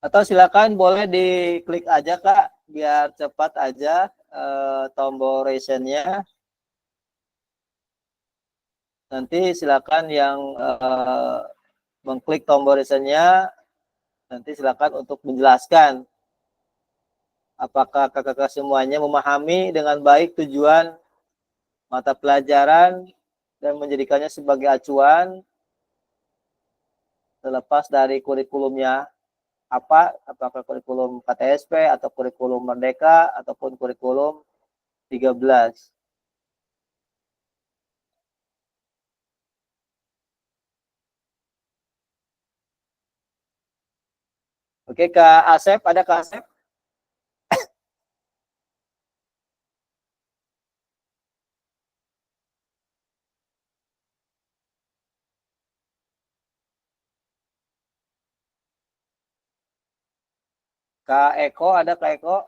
Atau silakan boleh diklik aja Kak, biar cepat aja tombol raise-nya. Nanti silakan yang mengklik tombol raise-nya, nanti silakan untuk menjelaskan apakah kakak-kakak semuanya memahami dengan baik tujuan mata pelajaran dan menjadikannya sebagai acuan terlepas dari kurikulumnya apa, apakah kurikulum KTSP atau kurikulum Merdeka ataupun kurikulum 13. Oke, Kak Asep, ada Kak Asep? Kak Eko, ada Kak Eko?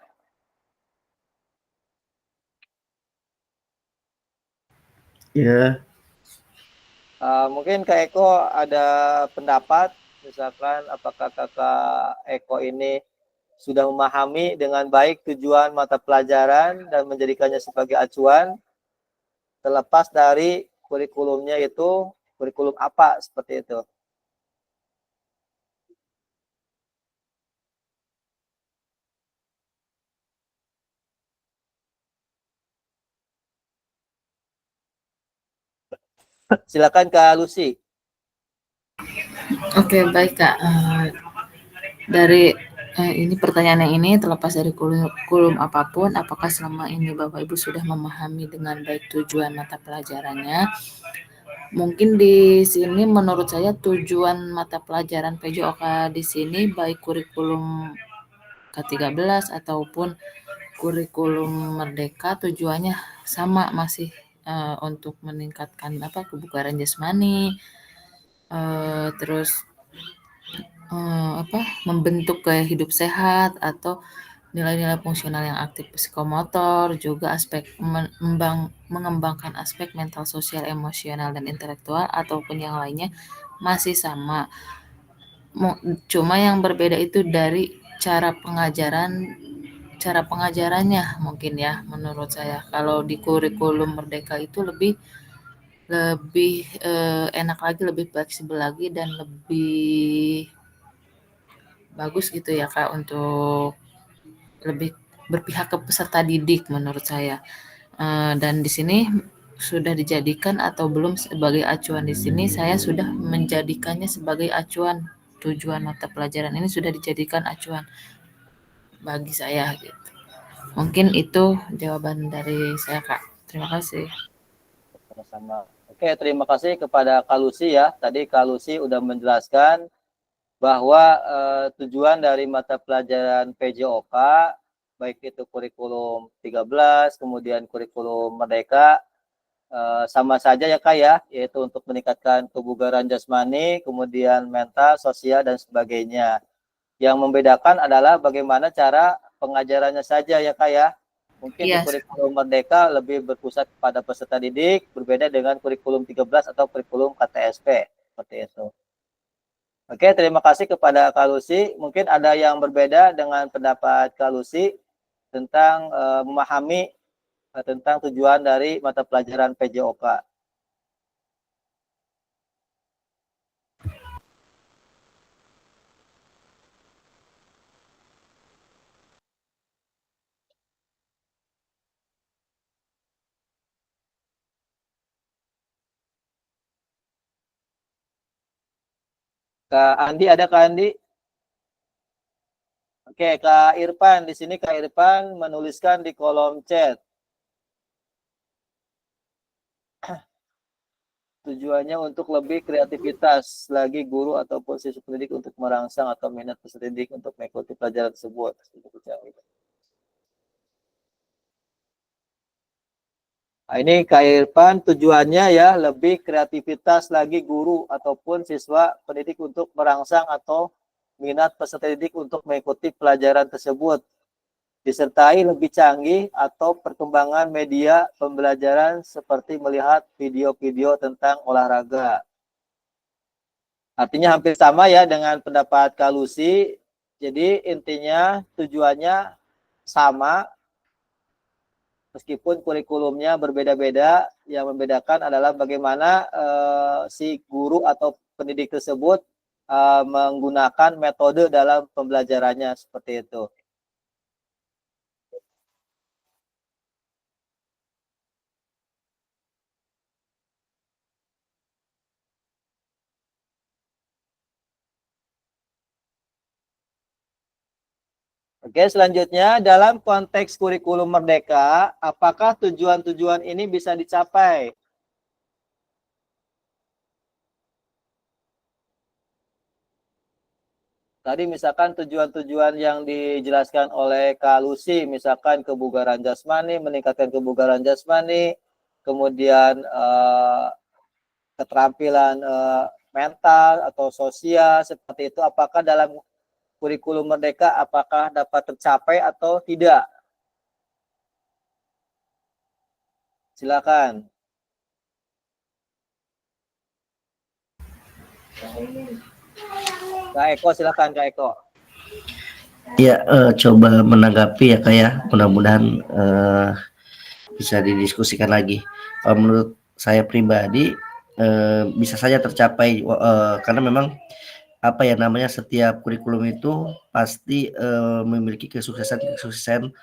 Ya, Mungkin Kak Eko ada pendapat, misalkan apakah Kakak Eko ini sudah memahami dengan baik tujuan mata pelajaran dan menjadikannya sebagai acuan, terlepas dari kurikulumnya itu kurikulum apa, seperti itu. Silakan Kak Lucy. Oke, baik Kak. Dari ini pertanyaan yang ini terlepas dari kurikulum apapun, apakah selama ini Bapak Ibu sudah memahami dengan baik tujuan mata pelajarannya? Mungkin di sini menurut saya tujuan mata pelajaran PJOK di sini baik kurikulum K13 ataupun kurikulum Merdeka tujuannya sama, masih untuk meningkatkan kebugaran jasmani, terus membentuk gaya hidup sehat atau nilai-nilai fungsional yang aktif psikomotor, juga aspek mengembangkan aspek mental, sosial, emosional, dan intelektual ataupun yang lainnya masih sama. Cuma yang berbeda itu dari cara pengajarannya mungkin ya menurut saya. Kalau di kurikulum Merdeka itu lebih enak lagi, lebih fleksibel lagi, dan lebih bagus gitu ya Kak, untuk lebih berpihak ke peserta didik menurut saya. Dan di sini sudah dijadikan atau belum sebagai acuan, di sini saya sudah menjadikannya sebagai acuan. Tujuan mata pelajaran ini sudah dijadikan acuan bagi saya gitu. Mungkin itu jawaban dari saya Kak. Terima kasih. Sama-sama. Oke, terima kasih kepada Kak Lucy ya. Tadi Kak Lucy udah menjelaskan bahwa tujuan dari mata pelajaran PJOK baik itu kurikulum 13 kemudian kurikulum Merdeka sama saja ya Kak ya, yaitu untuk meningkatkan kebugaran jasmani, kemudian mental, sosial, dan sebagainya. Yang membedakan adalah bagaimana cara pengajarannya saja ya Kak ya. Mungkin di Yes. kurikulum Merdeka lebih berpusat pada peserta didik, berbeda dengan kurikulum 13 atau kurikulum KTSP, seperti itu. Oke, terima kasih kepada Kak Lucy. Mungkin ada yang berbeda dengan pendapat Kak Lucy tentang memahami tentang tujuan dari mata pelajaran PJOK. Kak Andi, ada Kak Andi? Oke, Kak Irfan. Di sini Kak Irfan menuliskan di kolom chat. Tujuannya untuk lebih kreativitas lagi guru ataupun siswa pendidik untuk merangsang atau minat peserta didik untuk mengikuti pelajaran tersebut. Nah, ini Kak Irfan tujuannya ya lebih kreativitas lagi guru ataupun siswa pendidik untuk merangsang atau minat peserta didik untuk mengikuti pelajaran tersebut, disertai lebih canggih atau perkembangan media pembelajaran seperti melihat video-video tentang olahraga. Artinya hampir sama ya dengan pendapat Kak Lucy, Jadi intinya tujuannya sama, meskipun kurikulumnya berbeda-beda. Yang membedakan adalah bagaimana si guru atau pendidik tersebut menggunakan metode dalam pembelajarannya, seperti itu. Oke, selanjutnya dalam konteks kurikulum merdeka, apakah tujuan-tujuan ini bisa dicapai? Tadi misalkan tujuan-tujuan yang dijelaskan oleh Kak Lucy, misalkan kebugaran jasmani, meningkatkan kebugaran jasmani, kemudian keterampilan mental atau sosial, seperti itu, apakah dalam kurikulum merdeka apakah dapat tercapai atau tidak? Silakan. Kak Eko, silakan Kak Eko. Ya, coba menanggapi ya Kak ya. Mudah-mudahan bisa didiskusikan lagi. Kalau menurut saya pribadi bisa saja tercapai karena memang apa ya namanya, setiap kurikulum itu pasti memiliki kesuksesan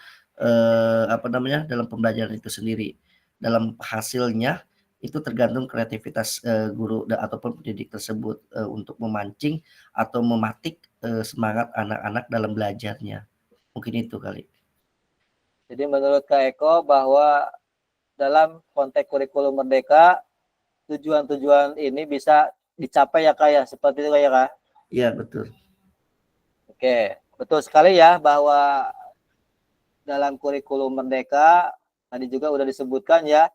apa namanya dalam pembelajaran itu sendiri. Dalam hasilnya itu tergantung kreativitas guru ataupun pendidik tersebut untuk memancing atau mematik semangat anak-anak dalam belajarnya. Mungkin itu kali. Jadi menurut Kak Eko bahwa dalam konteks kurikulum merdeka tujuan-tujuan ini bisa dicapai ya Kak ya, seperti itu ya Kak? Iya, betul. Oke, betul sekali ya bahwa dalam kurikulum merdeka tadi juga udah disebutkan ya,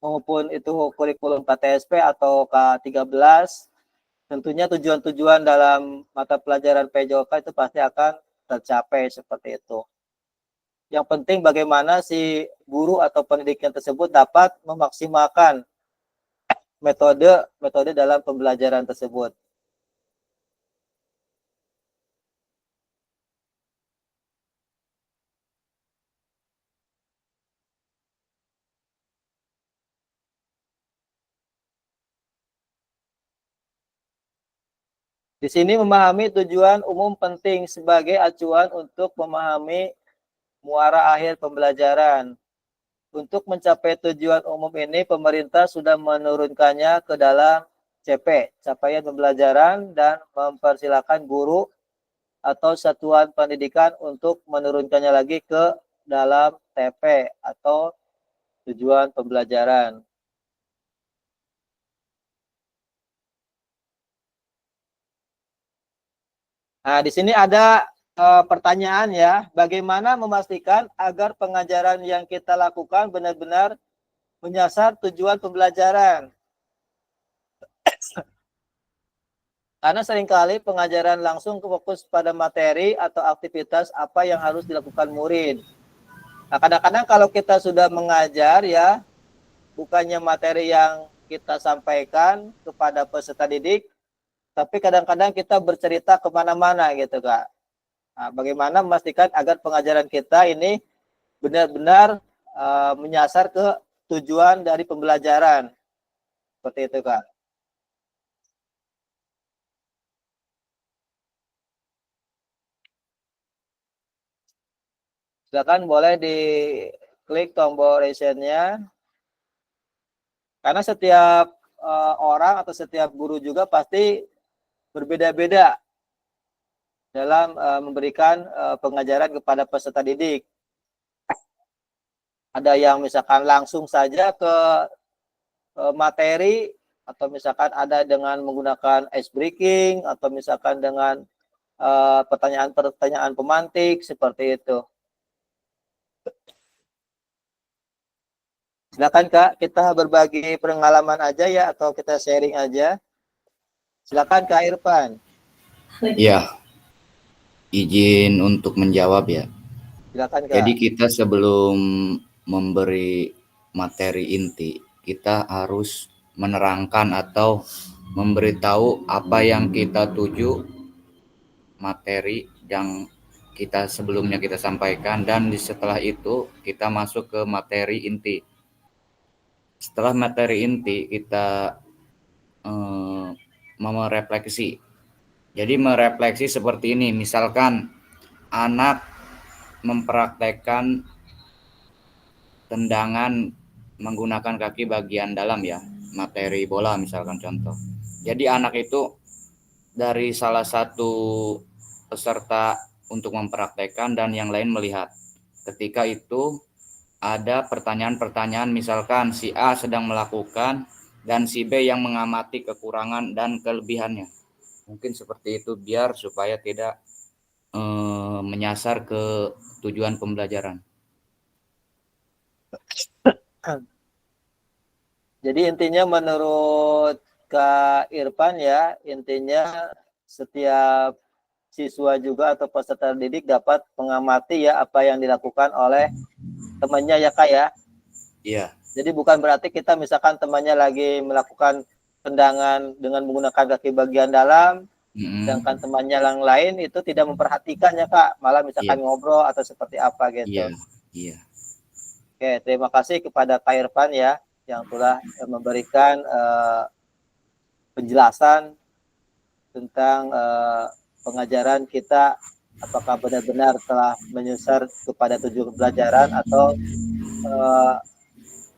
maupun itu kurikulum KTSP atau K13, tentunya tujuan-tujuan dalam mata pelajaran PJOK itu pasti akan tercapai, seperti itu. Yang penting bagaimana si guru atau pendidiknya tersebut dapat memaksimalkan metode dalam pembelajaran tersebut. Di sini memahami tujuan umum penting sebagai acuan untuk memahami muara akhir pembelajaran. Untuk mencapai tujuan umum ini, pemerintah sudah menurunkannya ke dalam CP, capaian pembelajaran, dan mempersilakan guru atau satuan pendidikan untuk menurunkannya lagi ke dalam TP atau tujuan pembelajaran. Nah, di sini ada pertanyaan ya, bagaimana memastikan agar pengajaran yang kita lakukan benar-benar menyasar tujuan pembelajaran? Karena seringkali pengajaran langsung fokus pada materi atau aktivitas apa yang harus dilakukan murid. Nah, kadang-kadang kalau kita sudah mengajar ya, bukannya materi yang kita sampaikan kepada peserta didik, tapi kadang-kadang kita bercerita kemana-mana gitu Kak. Nah, bagaimana memastikan agar pengajaran kita ini benar-benar menyasar ke tujuan dari pembelajaran. Seperti itu Kak. Silakan boleh diklik tombol raise-nya. Karena setiap orang atau setiap guru juga pasti berbeda-beda dalam memberikan pengajaran kepada peserta didik. Ada yang misalkan langsung saja ke materi, atau misalkan ada dengan menggunakan ice breaking, atau misalkan dengan pertanyaan-pertanyaan pemantik, seperti itu. Silakan Kak, kita berbagi pengalaman aja ya, atau kita sharing aja. Silakan Kak Irfan. Ya, izin untuk menjawab ya. Silakan Kak. Jadi kita sebelum memberi materi inti, kita harus menerangkan atau memberitahu apa yang kita tuju materi yang sebelumnya kita sampaikan, dan setelah itu kita masuk ke materi inti. Setelah materi inti kita merefleksi. Jadi merefleksi seperti ini, misalkan anak mempraktekkan tendangan menggunakan kaki bagian dalam ya, materi bola misalkan contoh. Jadi anak itu dari salah satu peserta untuk mempraktekkan dan yang lain melihat. Ketika itu ada pertanyaan-pertanyaan, misalkan si A sedang melakukan dan si B yang mengamati kekurangan dan kelebihannya. Mungkin seperti itu biar supaya tidak menyasar ke tujuan pembelajaran. Jadi intinya menurut Kak Irfan ya, intinya setiap siswa juga atau peserta didik dapat mengamati ya apa yang dilakukan oleh temannya ya Kak ya. Iya. Jadi bukan berarti kita misalkan temannya lagi melakukan tendangan dengan menggunakan kaki bagian dalam, sedangkan temannya yang lain itu tidak memperhatikan ya Kak, malah misalkan ngobrol atau seperti apa gitu. Iya. Oke, terima kasih kepada Kak Irfan ya yang telah memberikan penjelasan tentang pengajaran kita, apakah benar-benar telah menyasar kepada tujuan pembelajaran atau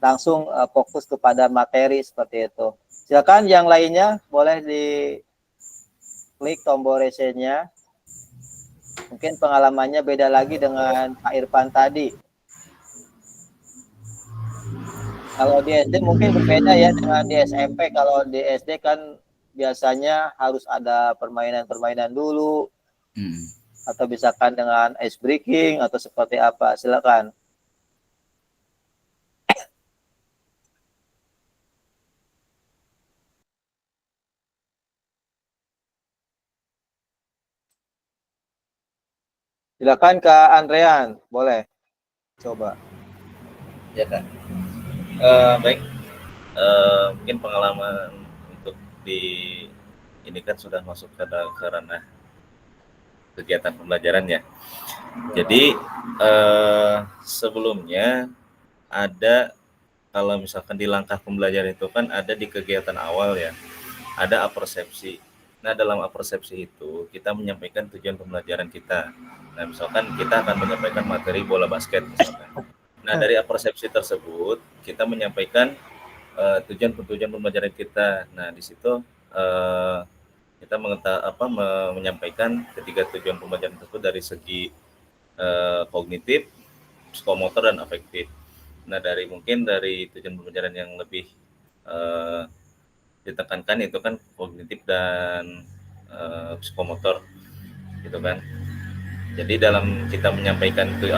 langsung fokus kepada materi seperti itu. Silakan yang lainnya boleh diklik tombol raise-nya. Mungkin pengalamannya beda lagi dengan Pak Irfan tadi. Kalau di SD mungkin berbeda ya dengan di SMP. Kalau di SD kan biasanya harus ada permainan-permainan dulu, atau misalkan dengan ice breaking atau seperti apa. Silakan. Silakan Kak Andrean, boleh coba. Ya Kak. Baik. Mungkin pengalaman untuk ini kan sudah masuk ke ranah kegiatan pembelajaran ya. Jadi sebelumnya ada, kalau misalkan di langkah pembelajaran itu kan ada di kegiatan awal ya, ada apersepsi. Nah, dalam apersepsi itu kita menyampaikan tujuan pembelajaran kita. Nah, misalkan kita akan menyampaikan materi bola basket misalkan. Nah, dari apersepsi tersebut kita menyampaikan tujuan pembelajaran kita. Nah, di situ kita menyampaikan ketiga tujuan pembelajaran tersebut dari segi kognitif, psikomotor, dan afektif. Nah, dari tujuan pembelajaran yang lebih ditekankan itu kan kognitif dan psikomotor gitu kan. Jadi dalam kita menyampaikan itu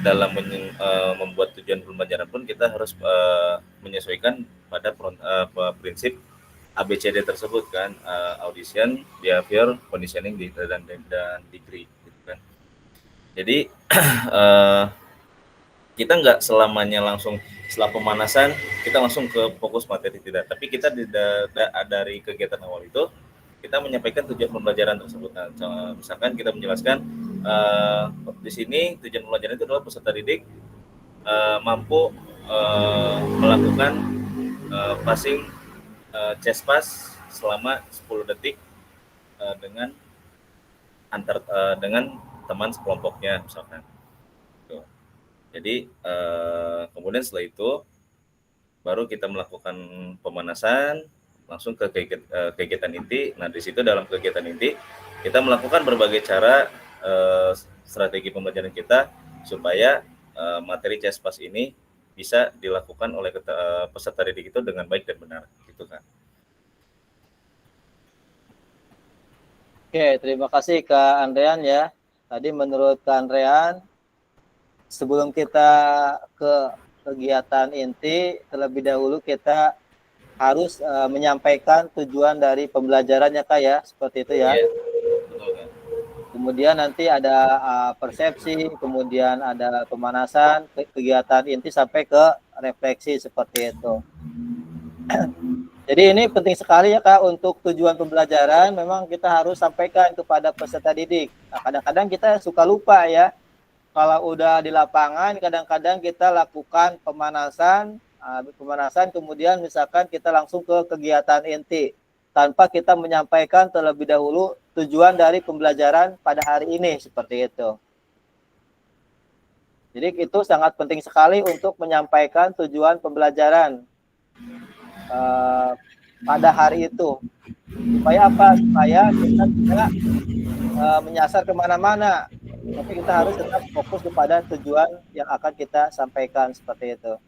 dalam membuat tujuan pembelajaran pun kita harus menyesuaikan pada prinsip ABCD tersebut kan, audition, behavior, conditioning, dan degree gitu kan. Jadi kita nggak selamanya langsung setelah pemanasan kita langsung ke fokus materi, tidak, tapi kita dari kegiatan awal itu kita menyampaikan tujuan pembelajaran tersebut. Nah, misalkan kita menjelaskan di sini tujuan pembelajaran itu adalah peserta didik mampu melakukan passing chest pass selama 10 detik dengan teman sekelompoknya misalkan. Jadi kemudian setelah itu baru kita melakukan pemanasan langsung ke kegiatan inti. Nah, di situ dalam kegiatan inti kita melakukan berbagai cara strategi pembelajaran kita supaya materi chest pass ini bisa dilakukan oleh peserta didik itu dengan baik dan benar, gitu kan. Oke, terima kasih Kak Andrean ya. Tadi menurut Kak Andrean, sebelum kita ke kegiatan inti, terlebih dahulu kita harus menyampaikan tujuan dari pembelajarannya Kak ya, seperti itu ya. Iya, betul kan. Kemudian nanti ada persepsi, kemudian ada pemanasan, kegiatan inti sampai ke refleksi seperti itu. Jadi ini penting sekali ya Kak, untuk tujuan pembelajaran memang kita harus sampaikan kepada peserta didik. Nah, kadang-kadang kita suka lupa ya, kalau udah di lapangan kadang-kadang kita lakukan pemanasan, kemudian misalkan kita langsung ke kegiatan inti tanpa kita menyampaikan terlebih dahulu tujuan dari pembelajaran pada hari ini, seperti itu. Jadi itu sangat penting sekali untuk menyampaikan tujuan pembelajaran pada hari itu. Supaya apa? Supaya kita tidak menyasar kemana-mana, tapi kita harus tetap fokus kepada tujuan yang akan kita sampaikan, seperti itu.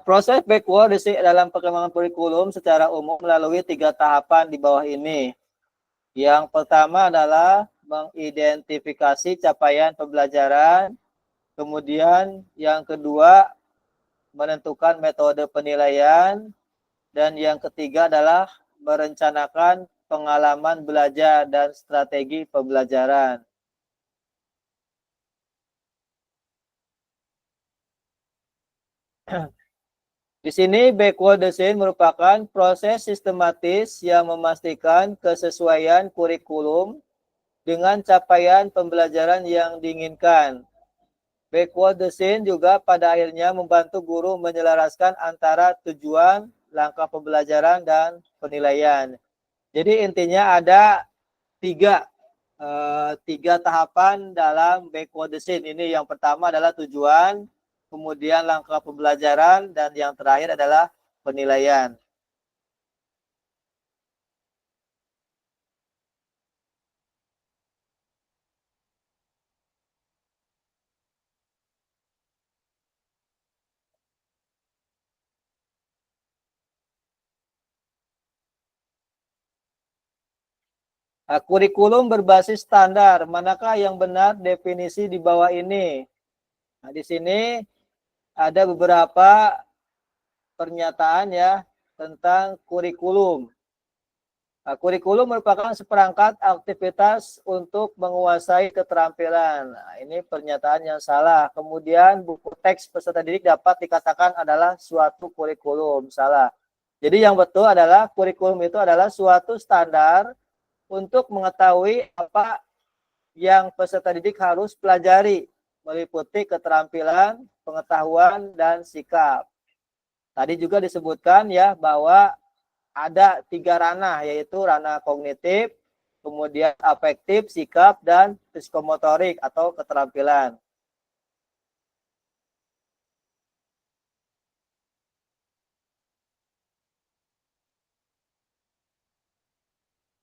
Proses backward dalam perkembangan kurikulum secara umum melalui 3 tahapan di bawah ini. Yang pertama adalah mengidentifikasi capaian pembelajaran, kemudian yang kedua menentukan metode penilaian, dan yang ketiga adalah merencanakan pengalaman belajar dan strategi pembelajaran. Di sini backward design merupakan proses sistematis yang memastikan kesesuaian kurikulum dengan capaian pembelajaran yang diinginkan. Backward design juga pada akhirnya membantu guru menyelaraskan antara tujuan, langkah pembelajaran, dan penilaian. Jadi intinya ada tiga tahapan dalam backward design. Ini yang pertama adalah tujuan, kemudian langkah pembelajaran, dan yang terakhir adalah penilaian. Kurikulum berbasis standar, manakah yang benar definisi di bawah ini? Nah, di sini ada beberapa pernyataan ya tentang kurikulum. Kurikulum merupakan seperangkat aktivitas untuk menguasai keterampilan. Nah, ini pernyataan yang salah. Kemudian buku teks peserta didik dapat dikatakan adalah suatu kurikulum. Salah. Jadi yang betul adalah kurikulum itu adalah suatu standar untuk mengetahui apa yang peserta didik harus pelajari, meliputi keterampilan, pengetahuan, dan sikap. Tadi juga disebutkan ya bahwa ada 3 ranah, yaitu ranah kognitif, kemudian afektif, sikap, dan psikomotorik atau keterampilan.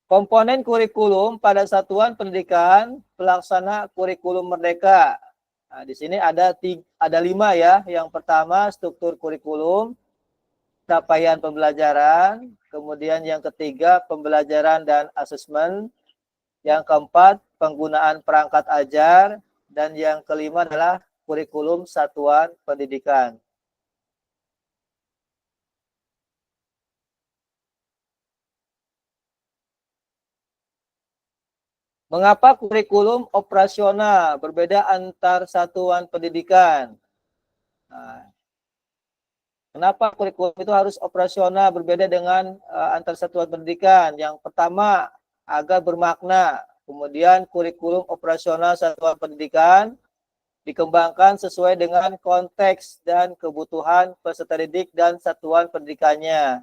Komponen kurikulum pada satuan pendidikan pelaksana kurikulum merdeka. Nah, di sini ada 5 ya. Yang pertama struktur kurikulum, capaian pembelajaran, kemudian yang ketiga pembelajaran dan asesmen, yang keempat penggunaan perangkat ajar, dan yang kelima adalah kurikulum satuan pendidikan. Mengapa kurikulum operasional berbeda antar satuan pendidikan? Nah, kenapa kurikulum itu harus operasional berbeda dengan antar satuan pendidikan? Yang pertama, agar bermakna. Kemudian kurikulum operasional satuan pendidikan dikembangkan sesuai dengan konteks dan kebutuhan peserta didik dan satuan pendidikannya.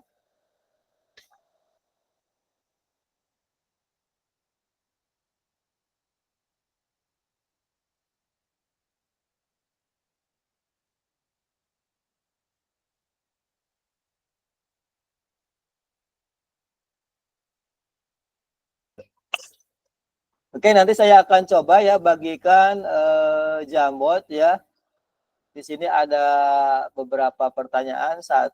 Oke, nanti saya akan coba ya bagikan Jamboard ya. Di sini ada beberapa pertanyaan, 1,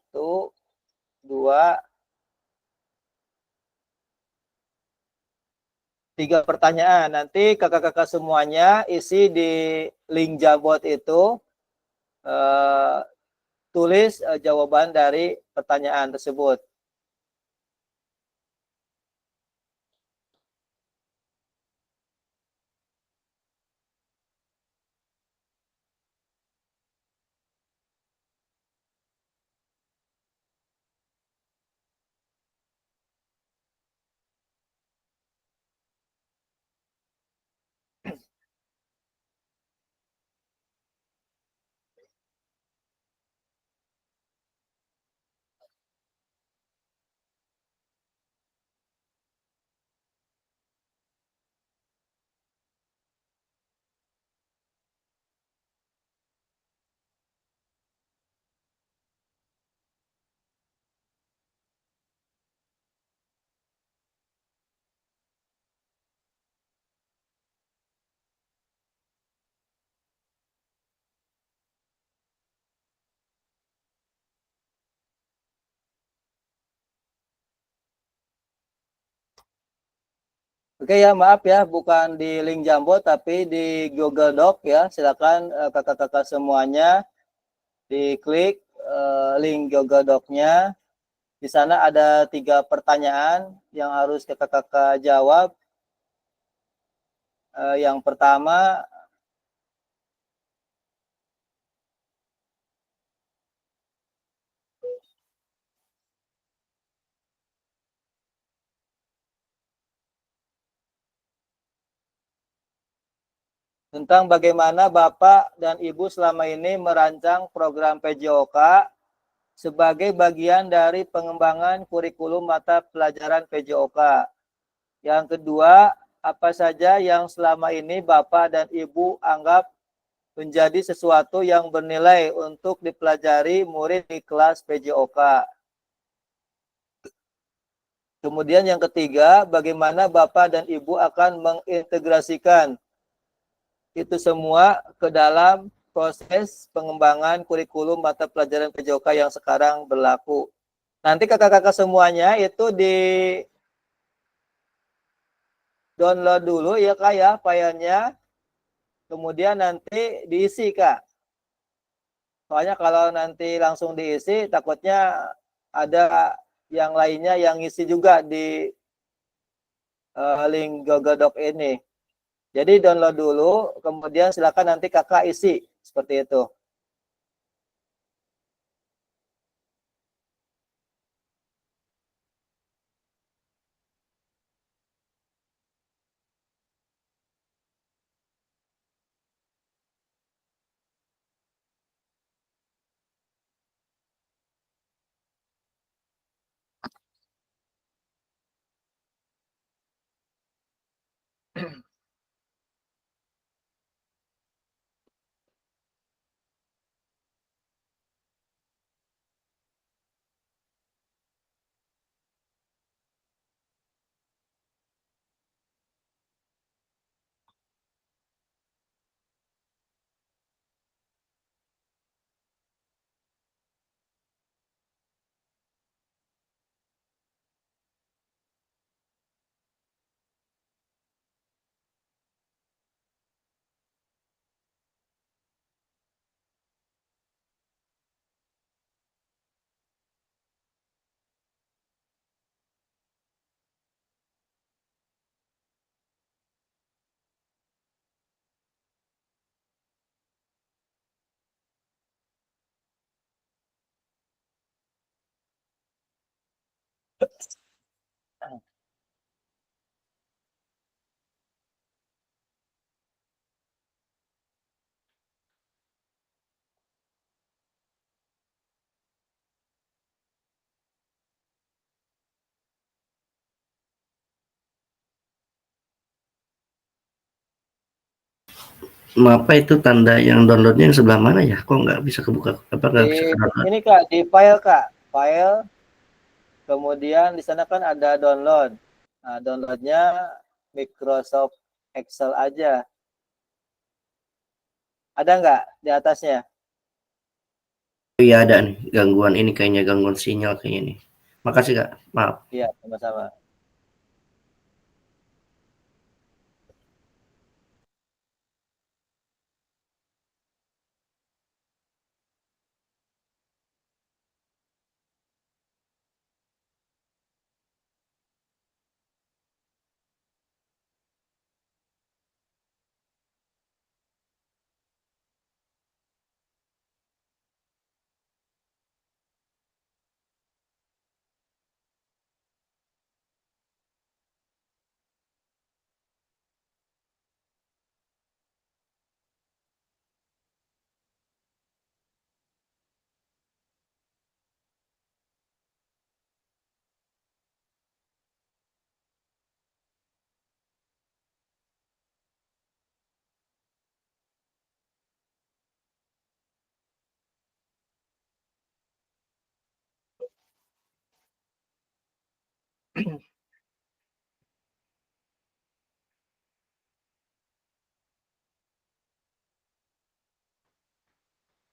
2, 3 pertanyaan. Nanti kakak-kakak semuanya isi di link Jamboard itu, tulis jawaban dari pertanyaan tersebut. Oke ya, maaf ya, bukan di link Jambo tapi di Google Doc ya. Silakan kakak-kakak semuanya diklik link Google Doc-nya. Di sana ada 3 pertanyaan yang harus kakak-kakak jawab. Yang pertama, tentang bagaimana Bapak dan Ibu selama ini merancang program PJOK sebagai bagian dari pengembangan kurikulum mata pelajaran PJOK. Yang kedua, apa saja yang selama ini Bapak dan Ibu anggap menjadi sesuatu yang bernilai untuk dipelajari murid di kelas PJOK. Kemudian yang ketiga, bagaimana Bapak dan Ibu akan mengintegrasikan itu semua ke dalam proses pengembangan kurikulum mata pelajaran PJOK yang sekarang berlaku. Nanti kakak-kakak semuanya itu di download dulu ya kak ya filenya, kemudian nanti diisi kak. Soalnya kalau nanti langsung diisi takutnya ada yang lainnya yang isi juga di link Google Doc ini. Jadi download dulu, kemudian silakan nanti kakak isi seperti itu. Apa itu tanda yang downloadnya yang sebelah mana ya? Kok nggak bisa kebuka? Apa nggak bisa kedownload? Ini kak di file kak, file, kemudian di sana kan ada download. Nah, downloadnya Microsoft Excel aja. Ada nggak di atasnya? Iya ada nih gangguan ini kayaknya gangguan sinyal kayaknya nih. Makasih kak, maaf. Iya, sama-sama.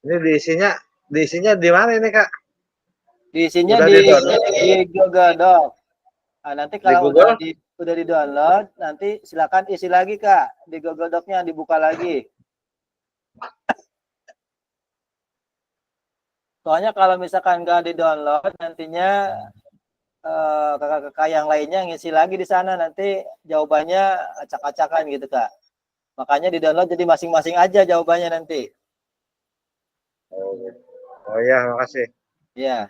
Ini diisinya di mana ini kak? Diisinya Udah di di download Google Doc. Nah, nanti di kalau udah Google? udah di-download, nanti silakan isi lagi Kak di Google Doc-nya, dibuka lagi. Soalnya kalau misalkan nggak di-download, nantinya kakak-kakak yang lainnya ngisi lagi di sana, nanti jawabannya acak-acakan gitu Kak. Makanya di-download jadi masing-masing aja jawabannya nanti. Oh, gitu. Oh iya, makasih. Iya.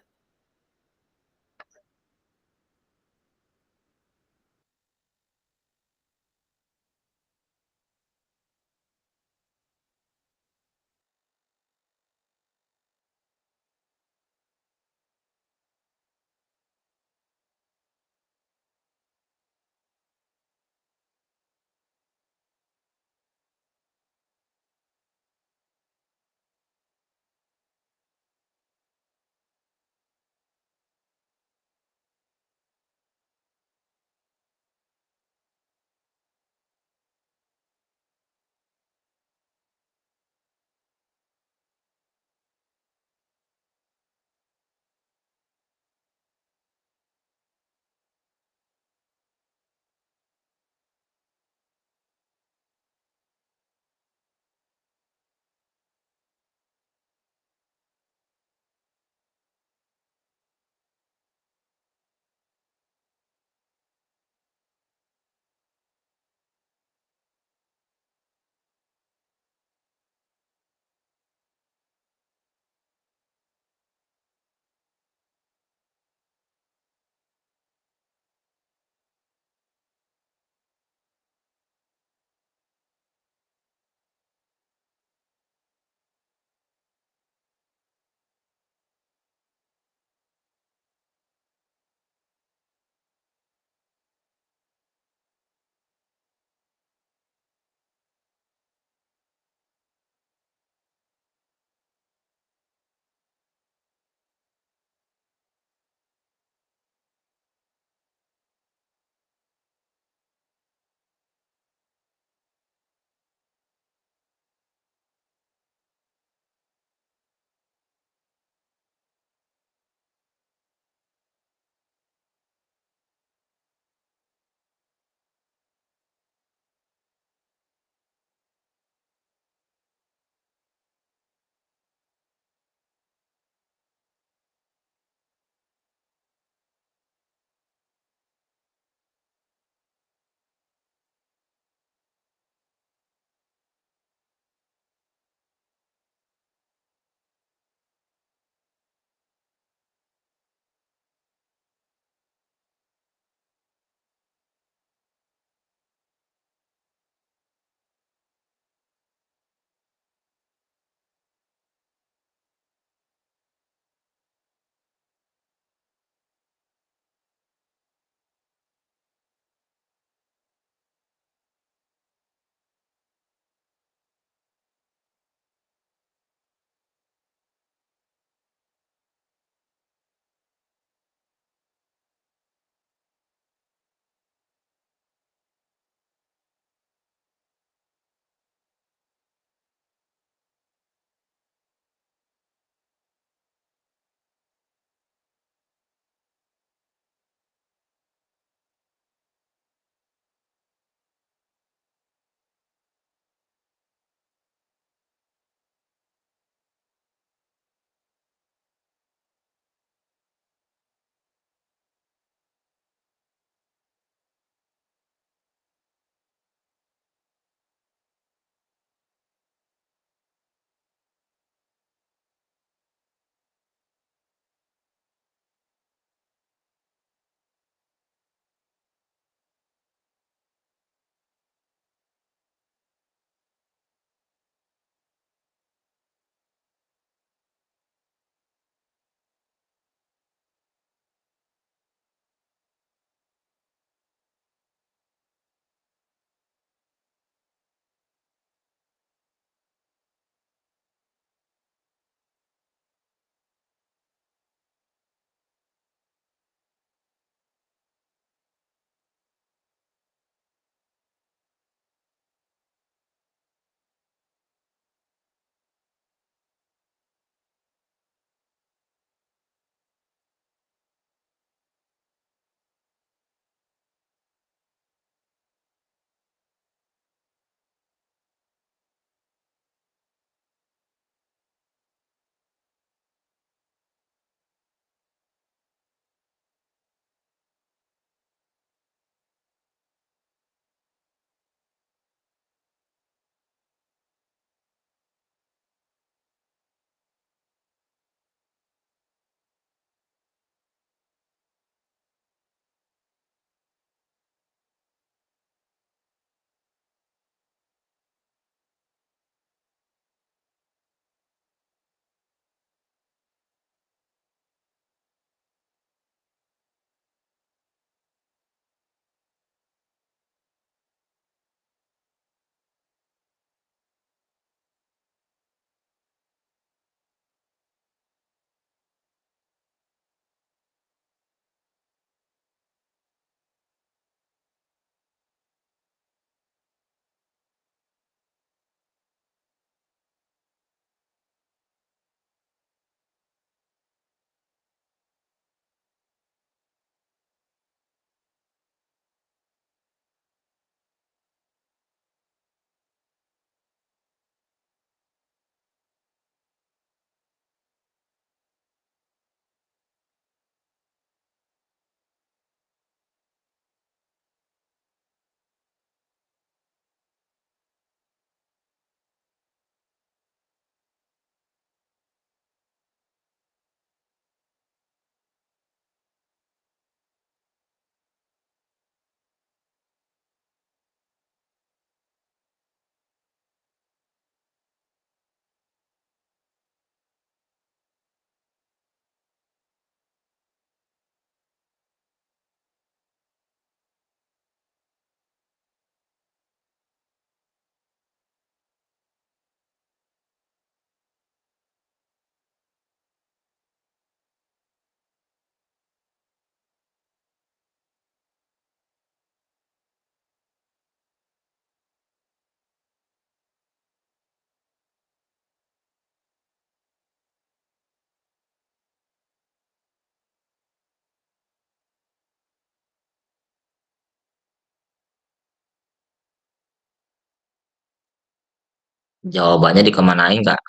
Jawabannya dikemanain Kak?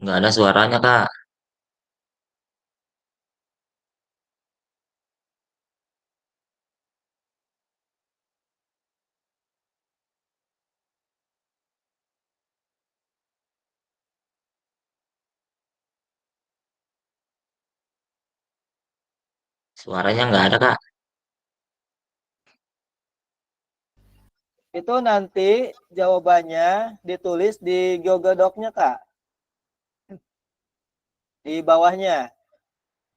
Nggak ada suaranya Kak. Suaranya nggak ada Kak. Itu nanti jawabannya ditulis di Google Doc-nya, Kak. Di bawahnya.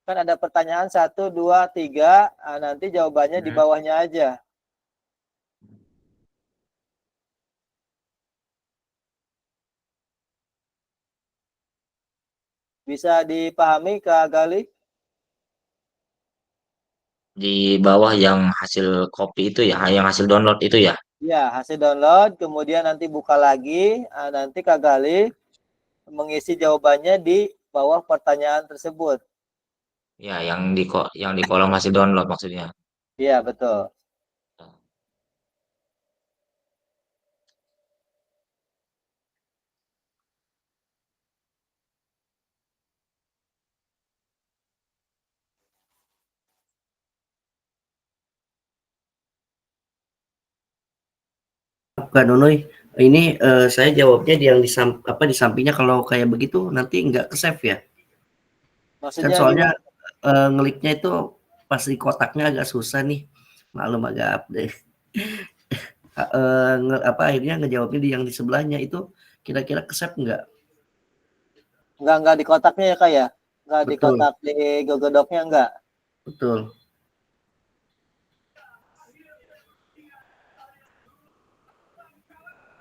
Kan ada pertanyaan 1, 2, 3. Nanti jawabannya di Hmm. bawahnya aja. Bisa dipahami, Kak Gali? Di bawah yang hasil copy itu ya, yang hasil download itu ya. Ya, hasil download. Kemudian nanti buka lagi. Nanti Kak Gali mengisi jawabannya di bawah pertanyaan tersebut. Ya, yang di kolom hasil download maksudnya. Iya, betul. Bukan Nunuy, ini saya jawabnya di yang di sampingnya kalau kayak begitu nanti nggak ke save ya? Kan Maksudnya soalnya gimana? ngeliknya itu pas di kotaknya agak susah nih, maklum agak update. Akhirnya ngejawabnya di yang di sebelahnya itu kira-kira ke save nggak? Nggak di kotaknya ya, Kak ya? Nggak di Betul, kotak di Google Doc-nya, nggak? betul.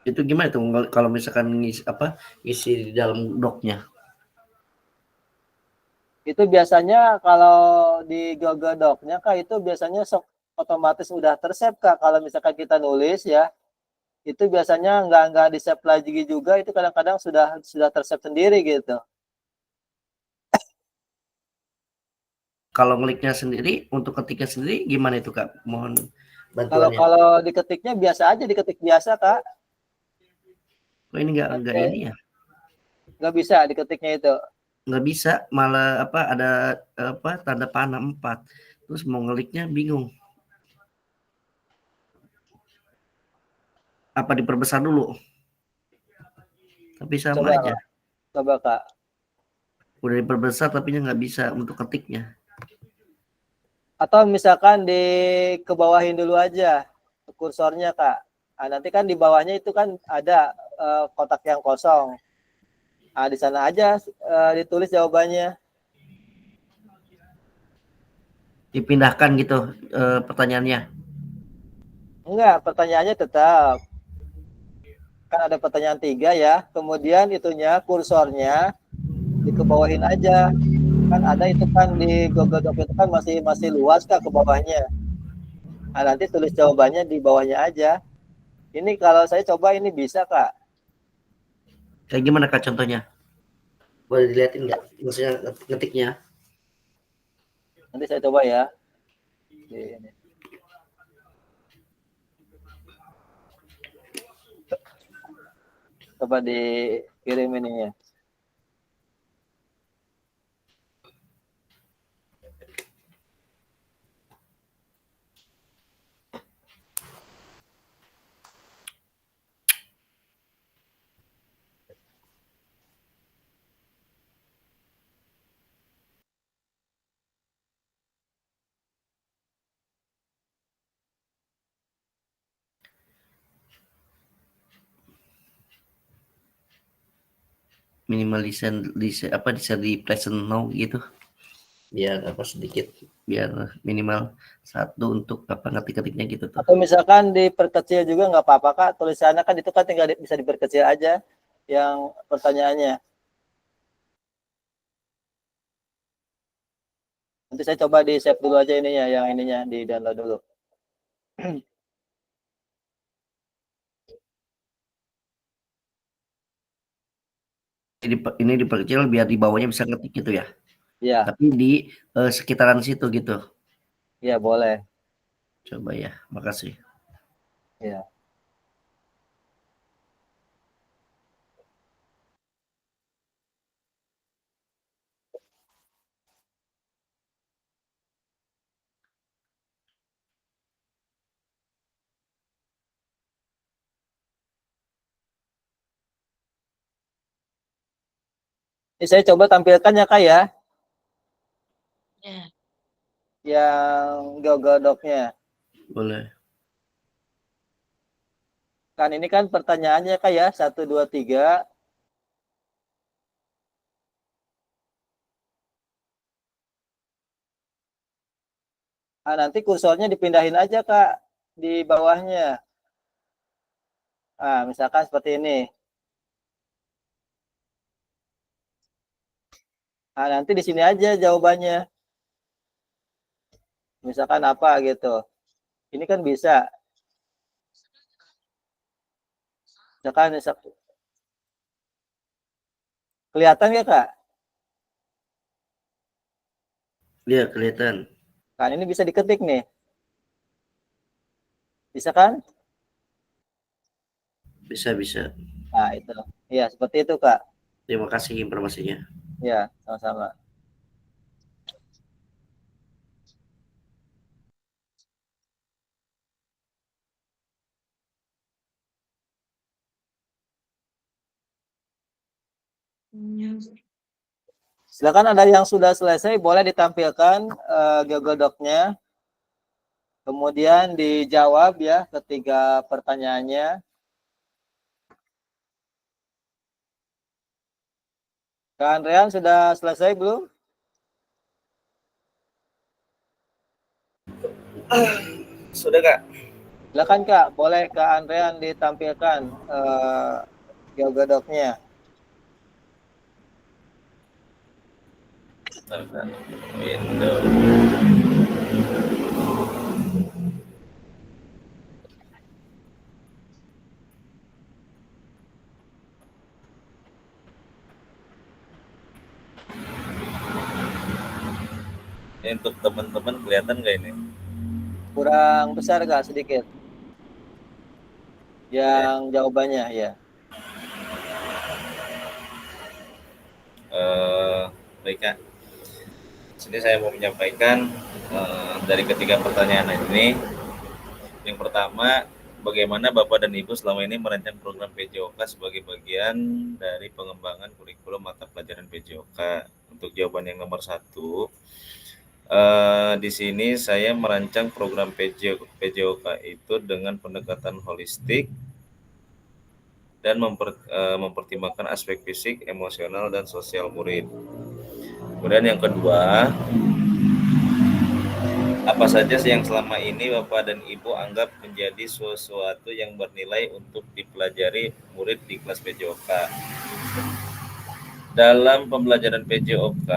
Itu gimana tuh kalau misalkan isi di dalam doknya? Itu biasanya kalau di Google Doc-nya, Kak, itu biasanya otomatis udah ter-save, Kak. Kalau misalkan kita nulis ya, itu biasanya nggak di-save lagi juga, itu kadang-kadang sudah ter-save sendiri gitu. Kalau ngekliknya sendiri, untuk ketiknya sendiri gimana itu Kak? Mohon Kalau bantuannya. kalau diketiknya biasa aja, diketik biasa, Kak. Kok ini nggak ini ya? Nggak bisa diketiknya itu. Nggak bisa, malah ada tanda panah 4. Terus mau ngeliknya bingung. Apa diperbesar dulu? Tapi sama Coba, aja. Kak. Coba, Kak. Udah diperbesar tapi nggak bisa untuk ketiknya. Atau misalkan kebawahin dulu aja kursornya, Kak. Nanti kan di bawahnya itu kan ada kotak yang kosong. Di sana aja ditulis jawabannya. Dipindahkan gitu pertanyaannya. Enggak, pertanyaannya tetap. Kan ada pertanyaan 3 ya. Kemudian itunya kursornya dikebawahin aja. Kan ada itu kan di Google Doc itu kan masih luas, Kak, ke bawahnya. Nanti tulis jawabannya di bawahnya aja. Ini kalau saya coba ini bisa, Kak. Kayak gimana Kak contohnya? Boleh dilihatin nggak? Maksudnya ngetiknya. Nanti saya coba ya. Ini. Coba dikirim ini ya. Minimal bisa di present now gitu. Biar sedikit, biar minimal 1 untuk ngetik-ngetiknya gitu tuh. Atau misalkan diperkecil juga nggak apa-apa, Kak. Tulisannya kan itu kan tinggal bisa diperkecil aja yang pertanyaannya. Nanti saya coba di save dulu aja ininya, yang ininya di download dulu. Ini diperkecil biar di bawahnya bisa ngetik gitu ya. Ya, tapi di sekitaran situ gitu. ya boleh. Coba ya, makasih. Ya. Ini saya coba tampilkan ya Kak ya, Ya. yang Google Doc-nya. Boleh. Kan ini kan pertanyaannya Kak ya, 1, 2, 3. Ah, nanti kursornya dipindahin aja Kak di bawahnya. Ah, misalkan seperti ini. Ah, nanti di sini aja jawabannya. Misalkan apa gitu. Ini kan bisa. Misalkan kelihatan ya Kak? Iya, kelihatan. Kan ini bisa diketik nih. Bisa kan? Bisa. Nah, itu. Ya, seperti itu Kak. Terima kasih informasinya. Ya, sama-sama. Silakan ada yang sudah selesai, boleh ditampilkan Google Doc-nya. Kemudian dijawab ya ketiga pertanyaannya. Kak Andrean sudah selesai belum? Sudah Kak. Silakan Kak, boleh Kak Andrean ditampilkan Google Doc-nya. Windows. Ini untuk teman-teman kelihatan nggak ini? Kurang besar Kak sedikit. Yang jawabannya ya. Baik Kak. Sini saya mau menyampaikan dari ketiga pertanyaan ini. Yang pertama, bagaimana Bapak dan Ibu selama ini merancang program PJOK sebagai bagian dari pengembangan kurikulum mata pelajaran PJOK? Untuk jawaban yang nomor 1, di sini saya merancang program PJOK itu dengan pendekatan holistik dan mempertimbangkan aspek fisik, emosional, dan sosial murid. Kemudian yang kedua, apa saja sih yang selama ini Bapak dan Ibu anggap menjadi sesuatu yang bernilai untuk dipelajari murid di kelas PJOK? Dalam pembelajaran PJOK,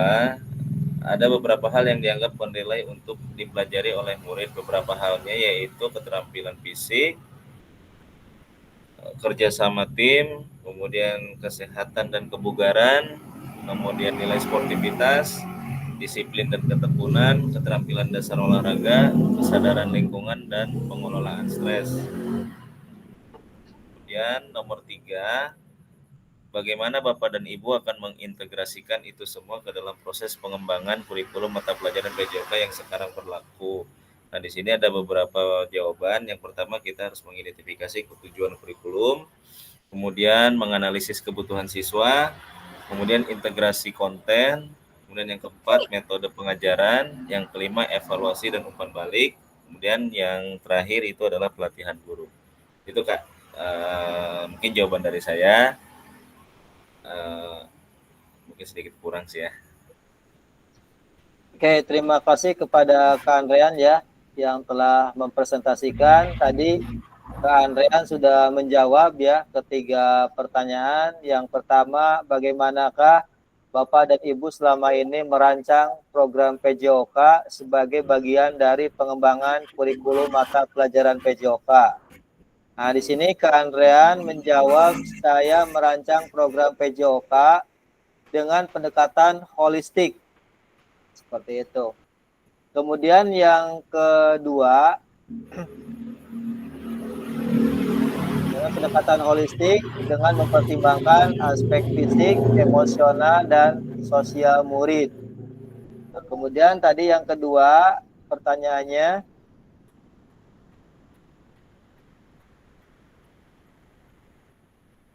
ada beberapa hal yang dianggap bernilai untuk dipelajari oleh murid. Beberapa halnya yaitu keterampilan fisik, kerjasama tim, kemudian kesehatan dan kebugaran, kemudian nilai sportivitas, disiplin dan ketekunan, keterampilan dasar olahraga, kesadaran lingkungan, dan pengelolaan stres. Kemudian nomor 3, bagaimana Bapak dan Ibu akan mengintegrasikan itu semua ke dalam proses pengembangan kurikulum mata pelajaran PJOK yang sekarang berlaku? Nah, di sini ada beberapa jawaban. Yang pertama, kita harus mengidentifikasi tujuan kurikulum, kemudian menganalisis kebutuhan siswa, kemudian integrasi konten, kemudian yang keempat, metode pengajaran, yang kelima, evaluasi dan umpan balik, kemudian yang terakhir itu adalah pelatihan guru. Itu Kak, mungkin jawaban dari saya. Mungkin sedikit kurang sih ya. Oke, terima kasih kepada Kak Andrean ya yang telah mempresentasikan. Tadi Kak Andrean sudah menjawab ya ketiga pertanyaan. Yang pertama, bagaimanakah Bapak dan Ibu selama ini merancang program PJOK sebagai bagian dari pengembangan kurikulum mata pelajaran PJOK? Nah, di sini Kak Andrean menjawab, saya merancang program PJOK dengan pendekatan holistik. Seperti itu. Kemudian yang kedua, dengan pendekatan holistik dengan mempertimbangkan aspek fisik, emosional, dan sosial murid. Nah, kemudian tadi yang kedua pertanyaannya,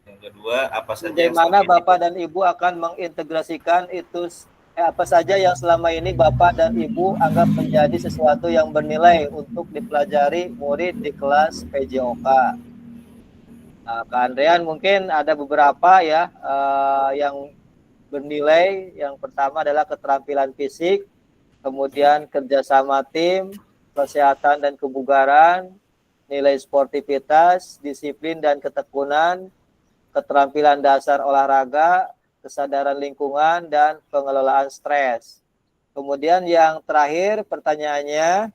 Yang kedua, apa saja yang bagaimana selama ini Bapak dan Ibu akan mengintegrasikan itu apa saja yang selama ini Bapak dan Ibu anggap menjadi sesuatu yang bernilai untuk dipelajari murid di kelas PJOK. Nah, Kak Andrean mungkin ada beberapa ya yang bernilai. Yang pertama adalah keterampilan fisik, kemudian kerjasama tim, kesehatan dan kebugaran, nilai sportivitas, disiplin dan ketekunan, keterampilan dasar olahraga, kesadaran lingkungan, dan pengelolaan stres. Kemudian yang terakhir pertanyaannya,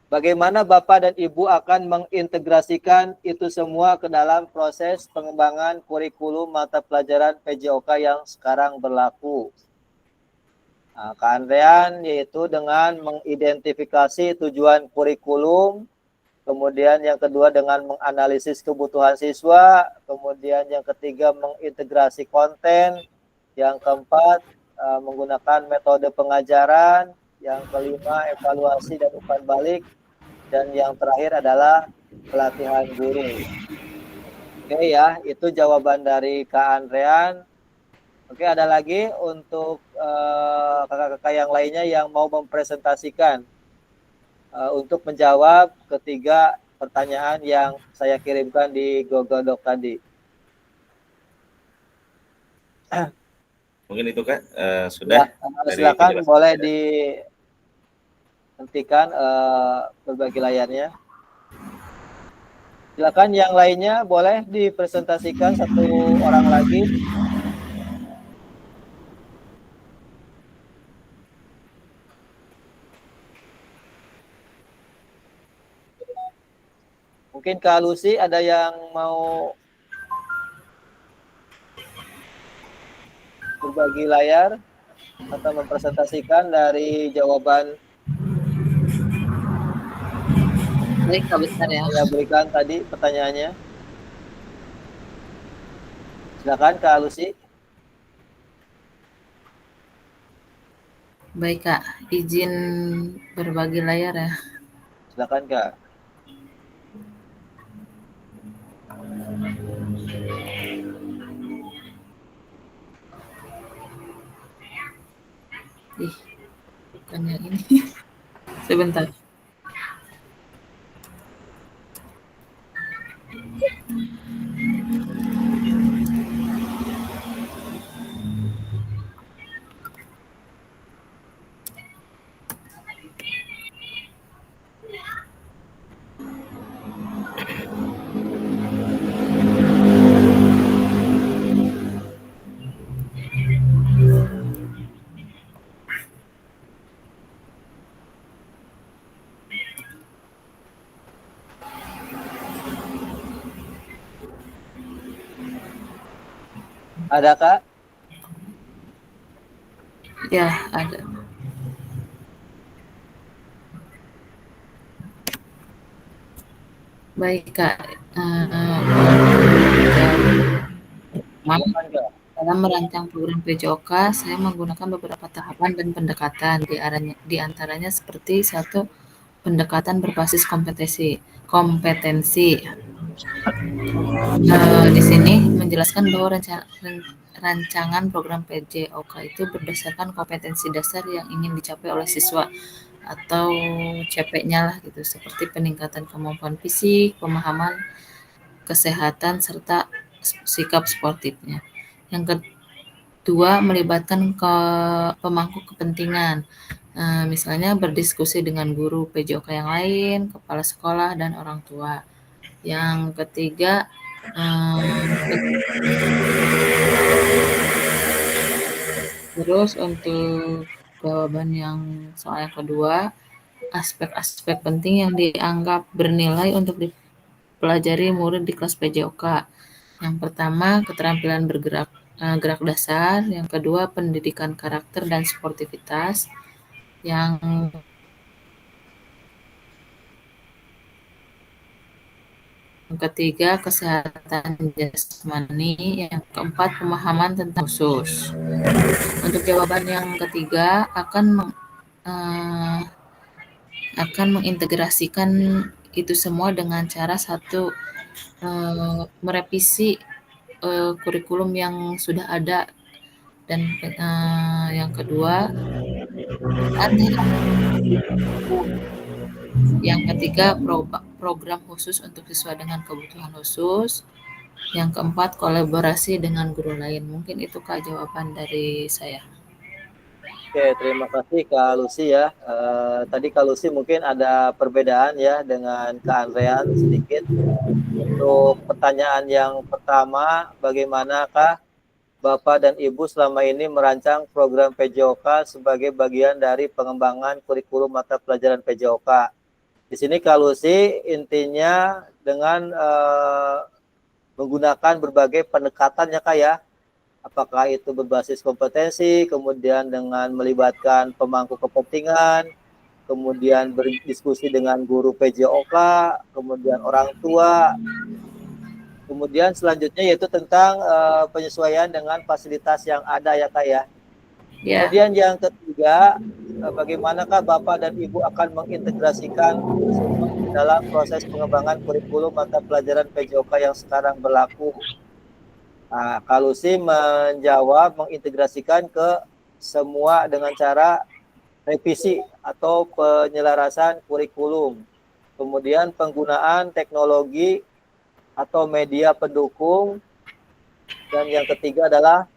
bagaimana Bapak dan Ibu akan mengintegrasikan itu semua ke dalam proses pengembangan kurikulum mata pelajaran PJOK yang sekarang berlaku? Nah, Kak Andrean yaitu dengan mengidentifikasi tujuan kurikulum, kemudian yang kedua dengan menganalisis kebutuhan siswa, kemudian yang ketiga mengintegrasi konten, yang keempat menggunakan metode pengajaran, yang kelima evaluasi dan umpan balik, dan yang terakhir adalah pelatihan guru. Oke ya, itu jawaban dari Kak Andrean. Oke, ada lagi untuk kakak-kakak yang lainnya yang mau mempresentasikan untuk menjawab ketiga pertanyaan yang saya kirimkan di Google Doc tadi. mungkin itu Kak sudah Ya, silakan boleh dihentikan berbagi layarnya. Silakan yang lainnya boleh dipresentasikan satu orang lagi. Mungkin Kak Lucy ada yang mau berbagi layar atau mempresentasikan dari jawaban Baik, Kak Besar ya. yang berikan tadi pertanyaannya. Silakan Kak Lucy. Baik Kak, izin berbagi layar ya. Silakan Kak. Bukan yang ini. Sebentar. Ada Kak? Ya, ada. Baik Kak, dalam merancang program PJOK, saya menggunakan beberapa tahapan dan pendekatan, di antaranya seperti satu, pendekatan berbasis kompetensi. Di sini menjelaskan bahwa rancangan program PJOK itu berdasarkan kompetensi dasar yang ingin dicapai oleh siswa atau CP-nya lah gitu, seperti peningkatan kemampuan fisik, pemahaman, kesehatan, serta sikap sportifnya. Yang kedua, melibatkan pemangku kepentingan, misalnya berdiskusi dengan guru PJOK yang lain, kepala sekolah, dan orang tua. Yang ketiga, terus untuk jawaban yang soal yang kedua, aspek-aspek penting yang dianggap bernilai untuk dipelajari murid di kelas PJOK. Yang pertama, keterampilan bergerak gerak dasar, yang kedua pendidikan karakter dan sportivitas, yang ketiga kesehatan jasmani, yang keempat pemahaman tentang khusus. Untuk jawaban yang ketiga eh, akan mengintegrasikan itu semua dengan cara satu, merevisi kurikulum yang sudah ada, dan yang kedua yang ketiga program khusus untuk siswa dengan kebutuhan khusus, yang keempat kolaborasi dengan guru lain. Mungkin itu Kak jawaban dari saya. Oke, terima kasih Kak Lucy ya. Tadi Kak Lucy mungkin ada perbedaan ya dengan Kak Andrean sedikit. Untuk pertanyaan yang pertama, bagaimanakah Bapak dan Ibu selama ini merancang program PJOK sebagai bagian dari pengembangan kurikulum mata pelajaran PJOK? Di sini Kak Lucy intinya dengan menggunakan berbagai pendekatan ya Kak ya. Apakah itu berbasis kompetensi, kemudian dengan melibatkan pemangku kepentingan, kemudian berdiskusi dengan guru PJOK, kemudian orang tua, kemudian selanjutnya yaitu tentang penyesuaian dengan fasilitas yang ada ya Kak ya. Ya, Kemudian yang ketiga, bagaimanakah Bapak dan Ibu akan mengintegrasikan semua dalam proses pengembangan kurikulum mata pelajaran PJOK yang sekarang berlaku? Nah, Kak Lucy menjawab mengintegrasikan ke semua dengan cara revisi atau penyelarasan kurikulum. Kemudian penggunaan teknologi atau media pendukung. Dan yang ketiga adalah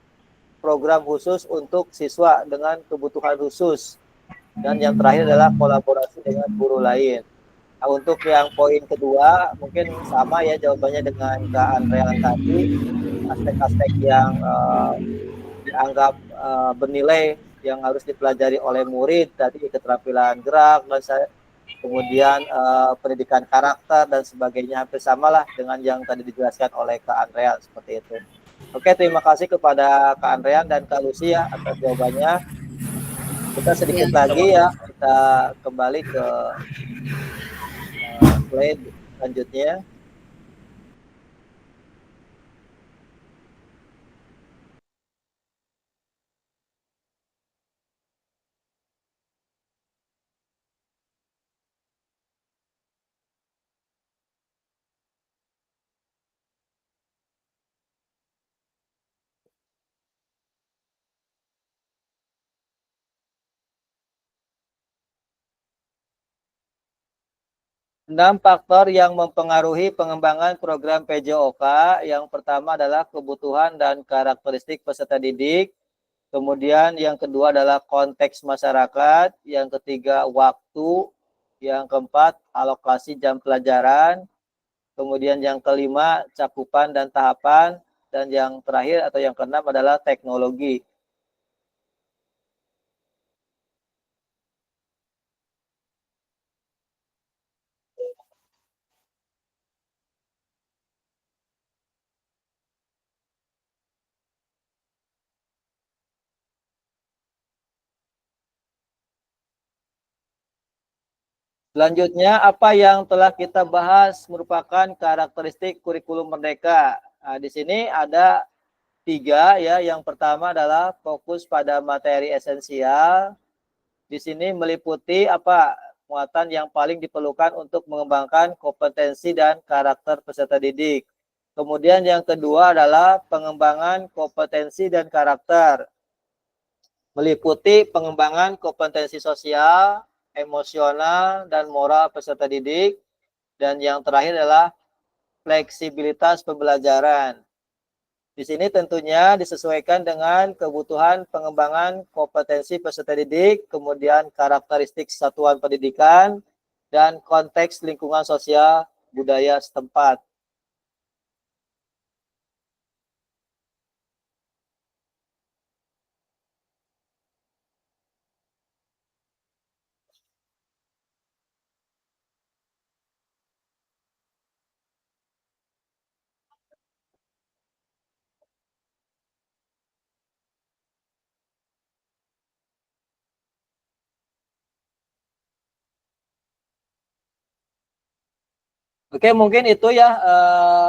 program khusus untuk siswa dengan kebutuhan khusus. Dan yang terakhir adalah kolaborasi dengan guru lain. Nah, untuk yang poin kedua, mungkin sama ya jawabannya dengan Kak Andrean tadi. Aspek-aspek yang dianggap bernilai yang harus dipelajari oleh murid, tadi keterampilan gerak, dan kemudian pendidikan karakter dan sebagainya, hampir samalah dengan yang tadi dijelaskan oleh Kak Andrean seperti itu. Oke, terima kasih kepada Kak Andrean dan Kak Lucy ya atas jawabannya. Kita sedikit ya. lagi ya, kita kembali ke slide selanjutnya. Enam faktor yang mempengaruhi pengembangan program PJOK. Yang pertama adalah kebutuhan dan karakteristik peserta didik. Kemudian yang kedua adalah konteks masyarakat. Yang ketiga waktu. Yang keempat alokasi jam pelajaran. Kemudian yang kelima cakupan dan tahapan. Dan yang terakhir atau yang keenam adalah teknologi. Selanjutnya, apa yang telah kita bahas merupakan karakteristik kurikulum merdeka. Nah, di sini ada 3 ya. Yang pertama adalah fokus pada materi esensial. Di sini meliputi apa muatan yang paling diperlukan untuk mengembangkan kompetensi dan karakter peserta didik. Kemudian yang kedua adalah pengembangan kompetensi dan karakter. Meliputi pengembangan kompetensi sosial, emosional, dan moral peserta didik. Dan yang terakhir adalah fleksibilitas pembelajaran. Di sini tentunya disesuaikan dengan kebutuhan pengembangan kompetensi peserta didik, kemudian karakteristik satuan pendidikan, dan konteks lingkungan sosial budaya setempat. Oke, mungkin itu ya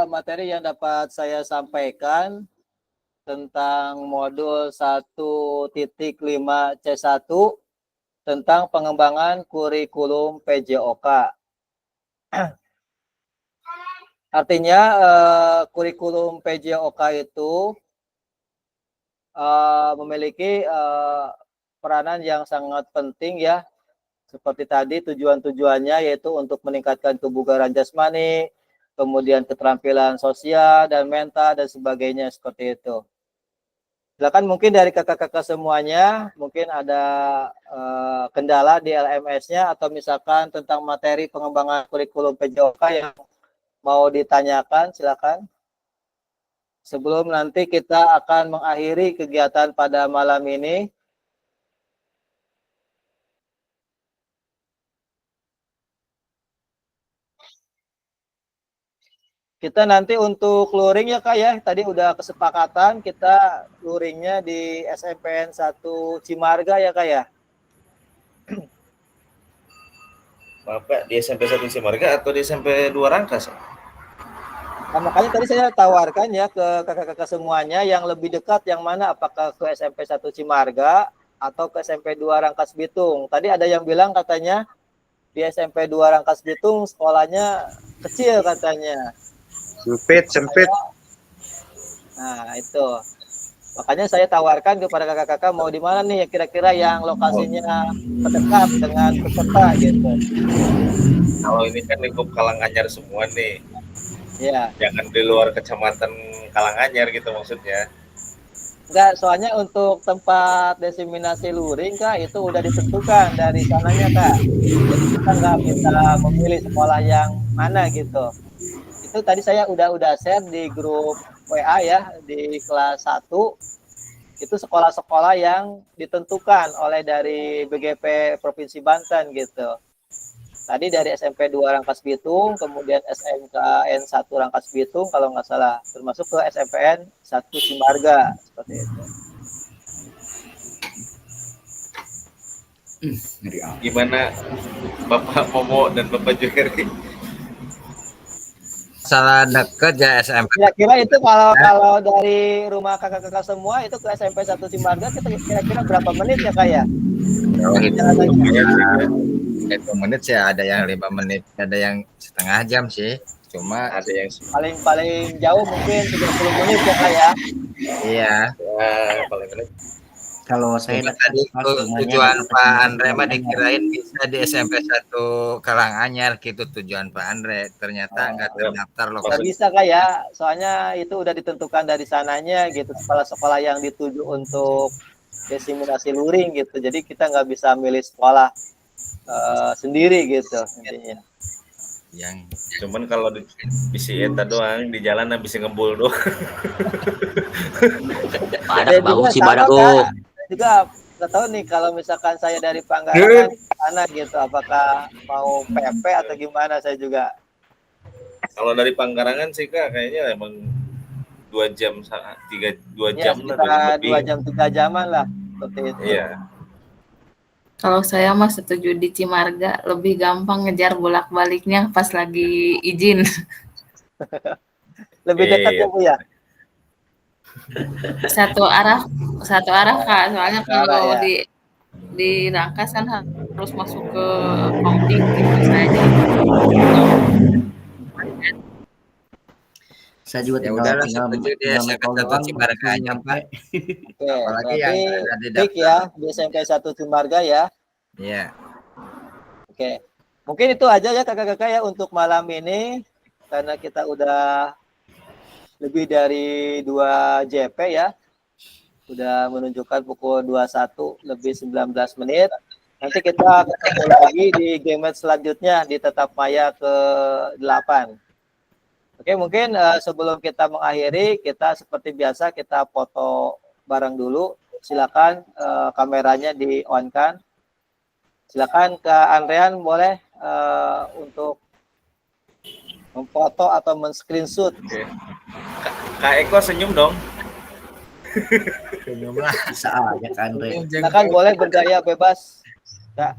materi yang dapat saya sampaikan tentang modul 1.5C1 tentang pengembangan kurikulum PJOK. Artinya kurikulum PJOK itu memiliki peranan yang sangat penting ya. Seperti tadi tujuan-tujuannya yaitu untuk meningkatkan kebugaran jasmani, kemudian keterampilan sosial dan mental dan sebagainya seperti itu. Silakan mungkin dari kakak-kakak semuanya, mungkin ada kendala di LMS-nya atau misalkan tentang materi pengembangan kurikulum PJOK yang mau ditanyakan, silakan. Sebelum nanti kita akan mengakhiri kegiatan pada malam ini. Kita nanti untuk luring ya Kak ya, tadi udah kesepakatan kita luringnya di SMPN 1 Cimarga ya Kak ya. Maaf Pak, di SMP 1 Cimarga atau di SMP 2 Rangkas? Nah, makanya tadi saya tawarkan ya ke kakak-kakak semuanya yang lebih dekat yang mana, apakah ke SMP 1 Cimarga atau ke SMP 2 Rangkas Bitung. Tadi ada yang bilang katanya di SMP 2 Rangkas Bitung sekolahnya kecil katanya. Sempit. Nah, itu. Makanya saya tawarkan kepada kakak-kakak mau di mana nih kira-kira yang lokasinya terdekat dengan peserta gitu. Kalau ini kan lingkup Karanganyar semua nih. Ya. Jangan di luar kecamatan Karanganyar gitu maksudnya. Enggak, soalnya untuk tempat desiminasi luring Kak itu udah ditentukan dari sananya Kak. Jadi kita nggak bisa memilih sekolah yang mana gitu. Itu tadi saya udah share di grup WA ya di kelas 1. Itu sekolah-sekolah yang ditentukan oleh dari BGP Provinsi Banten gitu. Tadi dari SMP 2 Rangkas Bitung, kemudian SMKN 1 Rangkas Bitung kalau nggak salah, termasuk ke SMPN 1 Cimarga seperti itu. Gimana Bapak Momo dan Bapak Juheri? Salah deket ya SMP. Kira-kira itu kalau dari rumah kakak-kakak semua itu ke SMP 1 Cimarga kita kira-kira berapa menit ya Kak ya? Kalau hitung menit sih ada yang 5 menit, ada yang setengah jam sih. Cuma Ada yang paling jauh mungkin 30 menit ya Kak ya? iya. paling menit. Kalau saya Cuma tadi tujuan Pak Andre mah dikirain bisa di SMP 1 Karanganyar gitu tujuan Pak Andre. Ternyata nggak terdaftar loh. Nggak bisa Kak ya, soalnya itu udah ditentukan dari sananya gitu, sekolah-sekolah yang dituju untuk desiminasi luring gitu. Jadi kita nggak bisa milih sekolah sendiri gitu intinya. Yang cuman kalau bisi eta doang di jalan bisa ngebul doang. Badak bau si sama, badak Kak. Juga nggak tahu nih kalau misalkan saya dari Panggarangan sana gitu, apakah mau PP atau gimana, saya juga. Kalau dari Pangkarangan sih Kak kayaknya emang 2 jam 2 Ya, jam sekitar lebih. 2 jam 3 jaman lah seperti itu. Iya. Kalau saya mah setuju di Cimarga, lebih gampang ngejar bolak-baliknya pas lagi izin. Lebih dekat ya Bu ya? Satu arah Kak. Soalnya kalau ya. di Rangkas kan harus masuk ke Komding gitu. Saya juga Ya udahlah setuju di SMP 1 Cimarga aja Pak. Oke, Apalagi yang ada di klik ya di SMP 1 Cimarga ya. Iya. Oke. Mungkin itu aja ya kakak-kakak ya untuk malam ini, karena kita udah lebih dari 2 JP ya. Sudah menunjukkan pukul 21 lebih 19 menit. Nanti kita ketemu lagi di game selanjutnya di Tetap Maya ke-8. Oke, mungkin sebelum kita mengakhiri, kita seperti biasa kita foto bareng dulu. Silakan kameranya di-on-kan. Silakan Kak Andrean boleh untuk memfoto atau men-screenshot. Oke. Kak Eko senyum dong. Senyum lah, bisa aja kan Andre. Silakan boleh bergaya bebas. Kak.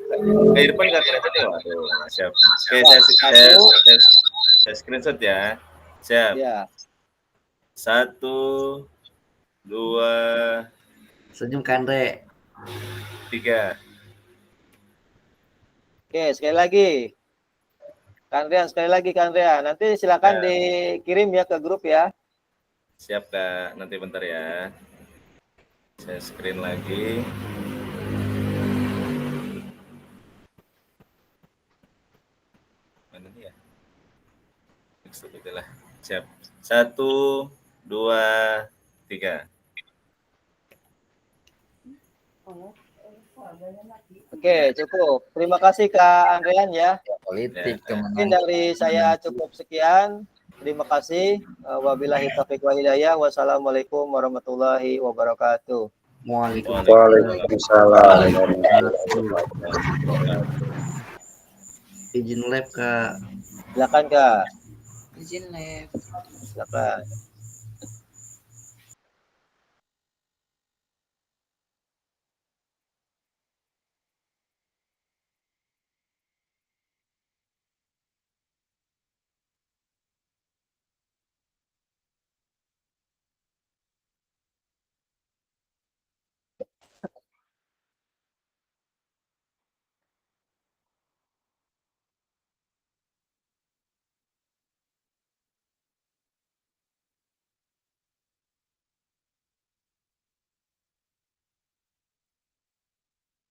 Ke depan nggak kelihatan ya? Waduh, siap. Oke, saya screenshot ya. Siap. Ya. 1, 2, Senyum Kandre. 3. Oke, sekali lagi. Kandrian, sekali lagi Kandrian. Nanti silakan Ya. dikirim ya ke grup ya. Siap Kak, nanti bentar ya. Saya screen lagi. Mana nih ya? Begitulah. Siap. 1, 2, 3. Oke, cukup. Terima kasih Kak Andrean ya. Politik Ya. Mungkin dari saya cukup sekian. Terima kasih. Wabillahi taufiq wa hidayah. Wassalamualaikum warahmatullahi wabarakatuh. Waalaikumsalam. Izin live Kak. Silakan Kak. Izin live. Silakan.